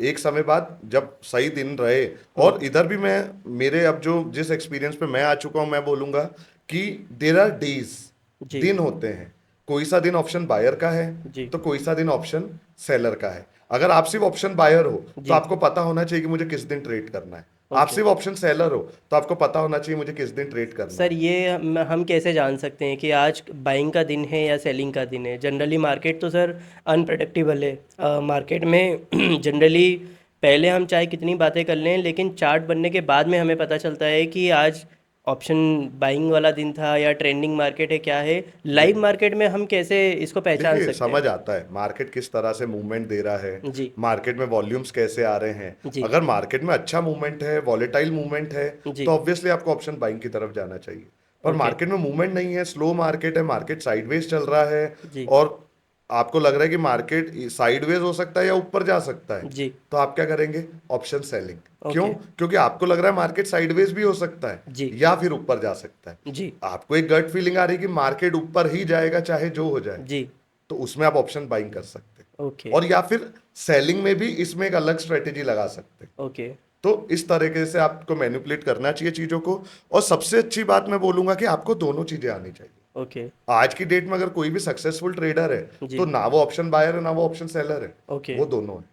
एक समय बाद जब सही दिन रहे, हुँ। और इधर भी मैं, मेरे अब जो जिस एक्सपीरियंस पे मैं आ चुका हूं, मैं बोलूंगा कि देर आर डेज, जी। दिन होते हैं। कोई सा दिन ऑप्शन बायर का है जी। तो कोई सा दिन ऑप्शन सेलर का है। अगर आप सिर्फ ऑप्शन बायर हो तो जी। आपको पता होना चाहिए कि मुझे किस दिन ट्रेड करना है। आप ओके। सिर्फ ऑप्शन सेलर हो तो आपको पता होना चाहिए मुझे किस दिन ट्रेड करना सर है। ये हम कैसे जान सकते हैं कि आज बाइंग का दिन है या सेलिंग का दिन है? जनरली मार्केट तो सर अनप्रडिक्टेबल है। मार्केट में जनरली पहले हम चाहे कितनी बातें कर लें, लेकिन चार्ट बनने के बाद में हमें पता चलता है कि आज ऑप्शन बाइंग वाला दिन था या ट्रेंडिंग मार्केट है, क्या है। लाइव जी मार्केट में हम कैसे इसको पहचान देखिए, सकते हैं? समझ आता है मार्केट किस तरह से मूवमेंट दे रहा है, जी। मार्केट में वॉल्यूम्स कैसे आ रहे हैं। जी। अगर मार्केट में अच्छा मूवमेंट है, वॉलेटाइल मूवमेंट है, तो जी। ऑब्वियसली आपको ऑप्शन बाइंग की तरफ जाना चाहिए। पर ओके। मार्केट में मूवमेंट नहीं है, स्लो मार्केट है, मार्केट साइडवेज चल रहा है, जी। और आपको लग रहा है कि मार्केट साइडवेज हो सकता है या ऊपर जा सकता है, जी। तो आप क्या करेंगे, ऑप्शन सेलिंग। क्यों? ओके। क्योंकि आपको लग रहा है मार्केट साइडवेज भी हो सकता है जी। या फिर ऊपर जा सकता है। जी। आपको एक गट फीलिंग आ रही है कि मार्केट ऊपर ही जाएगा चाहे जो हो जाए, जी। तो उसमें आप ऑप्शन बाइंग कर सकते हैं। ओके। और या फिर सेलिंग में भी इसमें एक अलग स्ट्रेटेजी लगा सकते हैं। ओके। तो इस तरीके से आपको मैनिपुलेट करना चाहिए चीजों को। और सबसे अच्छी बात मैं बोलूंगा कि आपको दोनों चीजें आनी चाहिए। ओके। आज की डेट में अगर कोई भी सक्सेसफुल ट्रेडर है तो जी। ना वो ऑप्शन बायर है ना वो ऑप्शन सेलर है, ओके। वो दोनों है।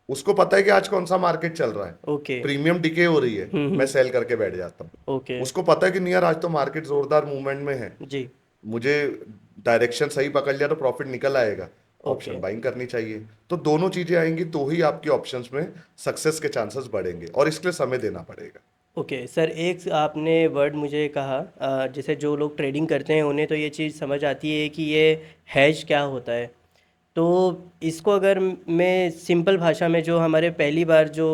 उसको पता है कि आज कौन सा मार्केट चल रहा है, ओके। प्रीमियम डिके हो रही है, मैं सेल करके बैठ जाता हूँ। ओके। उसको पता है कि नहीं यार, आज तो मार्केट जोरदार मूवमेंट में है, जी। मुझे डायरेक्शन सही पकड़ लिया तो प्रॉफिट निकल आएगा, ओके। ऑप्शन बाइंग करनी चाहिए। तो दोनों चीजें आएंगी तो ही आपके ऑप्शंस में सक्सेस के चांसेस बढ़ेंगे, और इसके लिए समय देना पड़ेगा। ओके सर, एक आपने वर्ड मुझे कहा, जैसे जो लोग ट्रेडिंग करते हैं उन्हें तो ये चीज़ समझ आती है कि ये हैज क्या होता है। तो इसको अगर मैं सिंपल भाषा में, जो हमारे पहली बार जो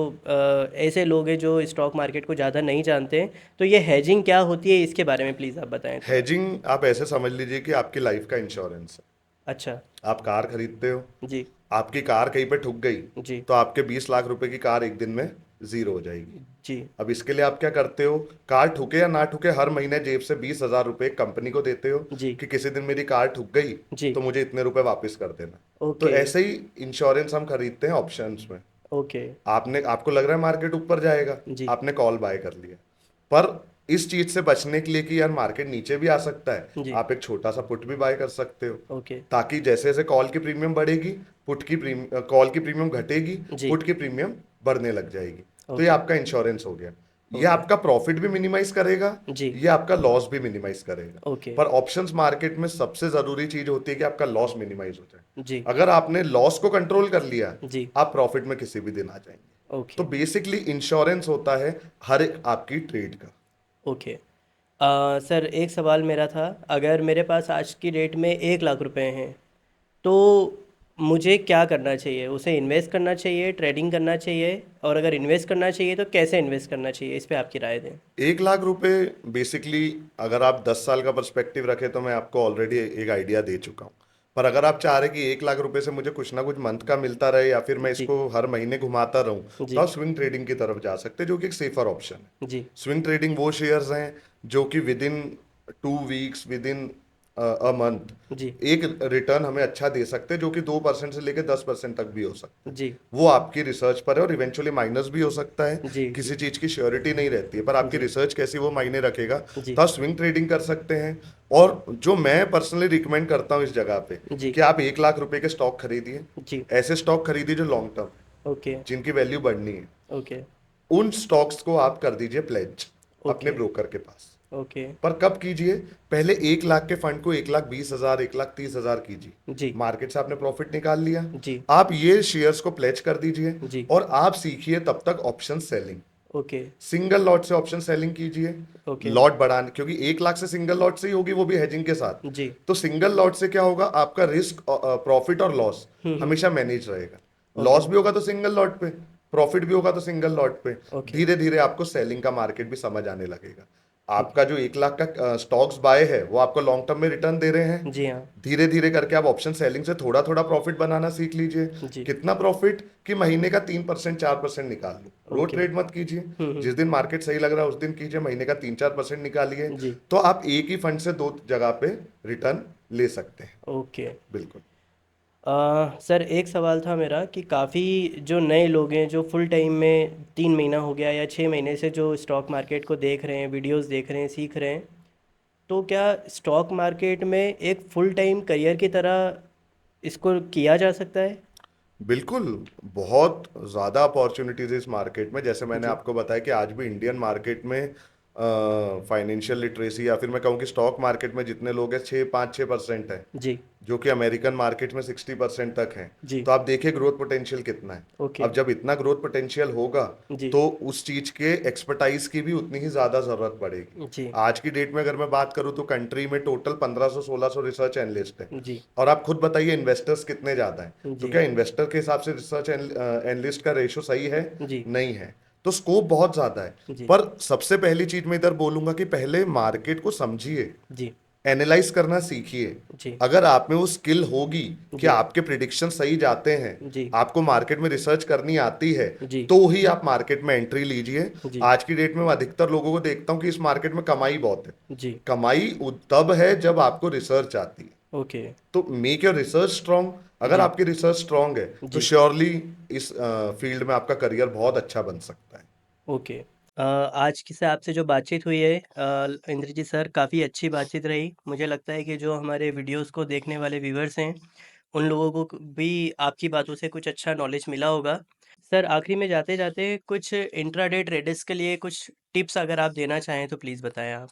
ऐसे लोग हैं जो स्टॉक मार्केट को ज़्यादा नहीं जानते, तो ये हैजिंग क्या होती है, इसके बारे में प्लीज़ आप बताएं थोड़ा। हेजिंग आप ऐसे समझ लीजिए कि आपकी लाइफ का इंश्योरेंस है। अच्छा। आप कार खरीदते हो, जी। आपकी कार कहीं पे ठुक गई जी। तो आपके 20 लाख रुपए की कार एक दिन में जीरो हो जाएगी। जी। अब इसके लिए आप क्या करते हो, कार ठुके या ना ठुके हर महीने जेब से 20,000 रुपए कंपनी को देते हो जी। कि किसी दिन मेरी कार ठुक गई जी। तो मुझे इतने रुपए वापस कर देना। तो ओके। ऐसे ही इंश्योरेंस हम खरीदते हैं ऑप्शंस में। ओके। आपने, आपको लग रहा है मार्केट ऊपर जाएगा, जी। आपने कॉल बाय कर लिया, पर इस चीज से बचने के लिए कि यार मार्केट नीचे भी आ सकता है, जी। आप एक छोटा सा पुट भी बाय कर सकते हो, ओके। ताकि जैसे जैसे कॉल की प्रीमियम बढ़ेगी, कॉल की प्रीमियम घटेगी, जी। पुट की प्रीमियम बढ़ने लग जाएगी। तो ये ओके। आपका इंश्योरेंस हो गया। ये ओके। आपका प्रॉफिट भी मिनिमाइज करेगा, जी। ये आपका लॉस भी मिनिमाइज करेगा। ओके। पर ऑप्शंस मार्केट में सबसे जरूरी चीज होती है कि आपका लॉस मिनिमाइज हो जाए। जी। अगर आपने लॉस को कंट्रोल कर लिया, जी। आप प्रॉफिट में किसी भी दिन आ जाएंगे। तो ओके। बेसिकली इंश्योरेंस होता है हर एक आपकी ट्रेड का। ओके। सर एक सवाल मेरा था, अगर मेरे पास आज की डेट में 1 लाख रुपए हैं, तो मुझे क्या करना चाहिए? उसे इन्वेस्ट करना चाहिए, ट्रेडिंग करना चाहिए, और अगर इन्वेस्ट करना चाहिए तो कैसे इन्वेस्ट करना चाहिए, इस पे आपकी राय दें। 1 लाख रुपए बेसिकली, अगर आप 10 साल का पर्सपेक्टिव रखें तो मैं आपको ऑलरेडी एक आइडिया दे चुका हूँ। पर अगर आप चाह रहे कि 1 लाख रुपए से मुझे कुछ ना कुछ मंथ का मिलता रहे या फिर मैं जी। इसको हर महीने घुमाता रहूं, तो जी। आप स्विंग ट्रेडिंग की तरफ जा सकते हैं, जो कि एक सेफर ऑप्शन है। जी। स्विंग ट्रेडिंग वो शेयर्स हैं जो कि within 2 weeks, within a month जी। एक रिटर्न हमें अच्छा दे सकते हैं, जो कि 2% से लेकर 10% तक भी हो सकता है। जी। वो आपकी रिसर्च पर है, और इवेंचुअली माइनस भी हो सकता है। जी। किसी जी। चीज की श्योरिटी नहीं रहती है, पर आपकी जी। रिसर्च कैसी वो मायने रखेगा। जी। तो आप स्विंग ट्रेडिंग कर सकते हैं। और जो मैं पर्सनली रिकमेंड करता हूँ इस जगह पे, जी। कि आप 1 लाख रुपए के स्टॉक खरीदिए। जी। ऐसे स्टॉक खरीदिए जो लॉन्ग टर्म, ओके। जिनकी वैल्यू बढ़नी है। ओके। उन स्टॉक्स को आप कर दीजिए प्लेज अपने ओके। ब्रोकर के पास। ओके। पर कब कीजिए, पहले 1 लाख के फंड को 1,20,000, 1,30,000 कीजिए। जी। मार्केट से आपने प्रॉफिट निकाल लिया, जी। आप ये शेयर्स को प्लेज कर दीजिए, जी। और आप सीखिए तब तक option selling. Okay. Single lot से ऑप्शन सेलिंग कीजिए। ओके। लॉट बढ़ाने, क्योंकि 1 लाख से सिंगल लॉट से ही होगी, वो भी हेजिंग के साथ। जी। तो सिंगल लॉट से क्या होगा, आपका रिस्क, प्रॉफिट और लॉस हमेशा मैनेज रहेगा। ओके। लॉस भी होगा तो सिंगल लॉट पे, प्रॉफिट भी होगा तो सिंगल लॉट पे। ओके। धीरे धीरे आपको सेलिंग का मार्केट भी समझ आने लगेगा। आपका जो 1 लाख का स्टॉक्स बाय है वो आपको लॉन्ग टर्म में रिटर्न दे रहे हैं। जी हाँ। धीरे धीरे करके आप ऑप्शन सेलिंग से थोड़ा थोड़ा प्रॉफिट बनाना सीख लीजिए। जी। कितना प्रॉफिट कि महीने का 3% 4% निकाल लो। रो ओके। ट्रेड मत कीजिए। जिस दिन मार्केट सही लग रहा है उस दिन कीजिए, महीने का 3-4% निकालिए। जी। तो आप एक ही फंड से 2 जगह पे रिटर्न ले सकते हैं। ओके। बिल्कुल। सर एक सवाल था मेरा कि काफ़ी जो नए लोग हैं जो फुल टाइम में 3 महीना हो गया या 6 महीने से जो स्टॉक मार्केट को देख रहे हैं, वीडियोस देख रहे हैं, सीख रहे हैं, तो क्या स्टॉक मार्केट में एक फुल टाइम करियर की तरह इसको किया जा सकता है? बिल्कुल, बहुत ज़्यादा अपॉर्चुनिटीज़ इस मार्केट में। जैसे मैंने जी। आपको बताया कि आज भी इंडियन मार्केट में फाइनेंशियल लिटरेसी, या फिर मैं कहूँ कि स्टॉक मार्केट में जितने लोग हैं 6-5-6% है, जी। जो कि अमेरिकन मार्केट में 60% तक हैं। जी। तो आप देखिए ग्रोथ पोटेंशियल कितना है। ओके। अब जब इतना ग्रोथ पोटेंशियल होगा जी। तो उस चीज़ के एक्सपर्टाइज की भी उतनी ही ज़्यादा ज़रूरत पड़ेगी। जी। आज की डेट में अगर मैं बात करूँ तो कंट्री में टोटल 1500-1600 रिसर्च एनालिस्ट हैं। जी। और आप खुद बताइए इन्वेस्टर्स कितने ज़्यादा हैं। तो जी। क्या इन्वेस्टर के हिसाब से रिसर्च एनालिस्ट का रेशो सही है? जी। नहीं है। तो स्कोप बहुत ज़्यादा है। जी। पर सबसे पहली चीज़ मैं इधर बोलूंगा कि पहले मार्केट को समझिए, जी। एनालाइज करना सीखिए। जी। अगर आप में वो स्किल होगी कि जी। आपके प्रिडिक्शन सही जाते हैं, जी। आपको मार्केट में रिसर्च करनी आती है, जी। तो ही आप मार्केट में एंट्री लीजिए। जी। आज की डेट में मैं अधिकतर लोगों को देखता हूं कि इस मार्केट में कमाई बहुत है। जी। कमाई तब है जब आपको रिसर्च आती है। ओके। तो मेक योर रिसर्च स्ट्रांग। अगर जी। आपकी रिसर्च स्ट्रांग है तो जी। श्योरली इस फील्ड में आपका करियर बहुत अच्छा बन सकता है। ओके। आज की से आपसे जो बातचीत हुई है इंद्रजीत सर, काफ़ी अच्छी बातचीत रही। मुझे लगता है कि जो हमारे वीडियोस को देखने वाले व्यूअर्स हैं उन लोगों को भी आपकी बातों से कुछ अच्छा नॉलेज मिला होगा। सर आखिरी में जाते जाते कुछ इंट्राडे ट्रेडर्स के लिए कुछ टिप्स अगर आप देना चाहें तो प्लीज़ बताएं आप।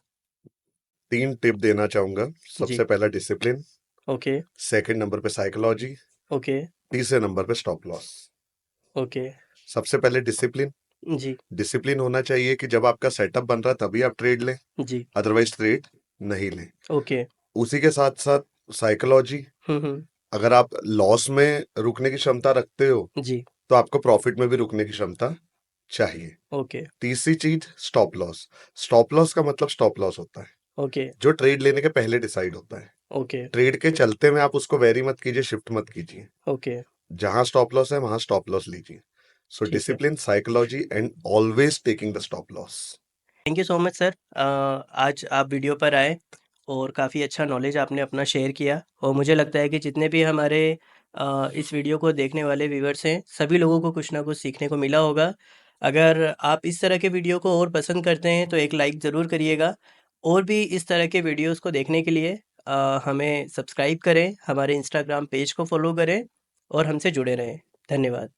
3 टिप देना चाहूंगा। जी। सबसे पहला डिसिप्लिन, ओके। सेकंड नंबर पे साइकोलॉजी, ओके। तीसरे नंबर पे स्टॉप लॉस। ओके। सबसे पहले डिसिप्लिन। जी। डिसिप्लिन होना चाहिए कि जब आपका सेटअप बन रहा है तभी आप ट्रेड लें, जी। अदरवाइज ट्रेड नहीं लें। ओके। उसी के साथ साथ साइकोलॉजी। हम्म। अगर आप लॉस में रुकने की क्षमता रखते हो जी। तो आपको प्रॉफिट में भी रुकने की क्षमता चाहिए। ओके। तीसरी चीज स्टॉप लॉस। स्टॉप लॉस का मतलब स्टॉप लॉस होता है ओके। जो ट्रेड लेने के पहले डिसाइड होता है। ओके। ट्रेड के चलते में आप उसको वेरी मत कीजिए, शिफ्ट मत कीजिए। ओके। जहां स्टॉप लॉस है वहां स्टॉप लॉस लीजिए। सो ठीक है। Discipline, psychology and always taking the stop loss. Thank you so much sir. आज आप वीडियो पर आए और काफ़ी अच्छा नॉलेज आपने अपना शेयर किया, और मुझे लगता है कि जितने भी हमारे इस वीडियो को देखने वाले व्यूअर्स हैं सभी लोगों को कुछ ना कुछ सीखने को मिला होगा। अगर आप इस तरह के वीडियो को और पसंद करते हैं तो एक लाइक ज़रूर करिएगा, और भी इस तरह के वीडियोस को देखने के लिए हमें सब्सक्राइब करें, हमारे इंस्टाग्राम पेज को फॉलो करें और हमसे जुड़े रहें। धन्यवाद।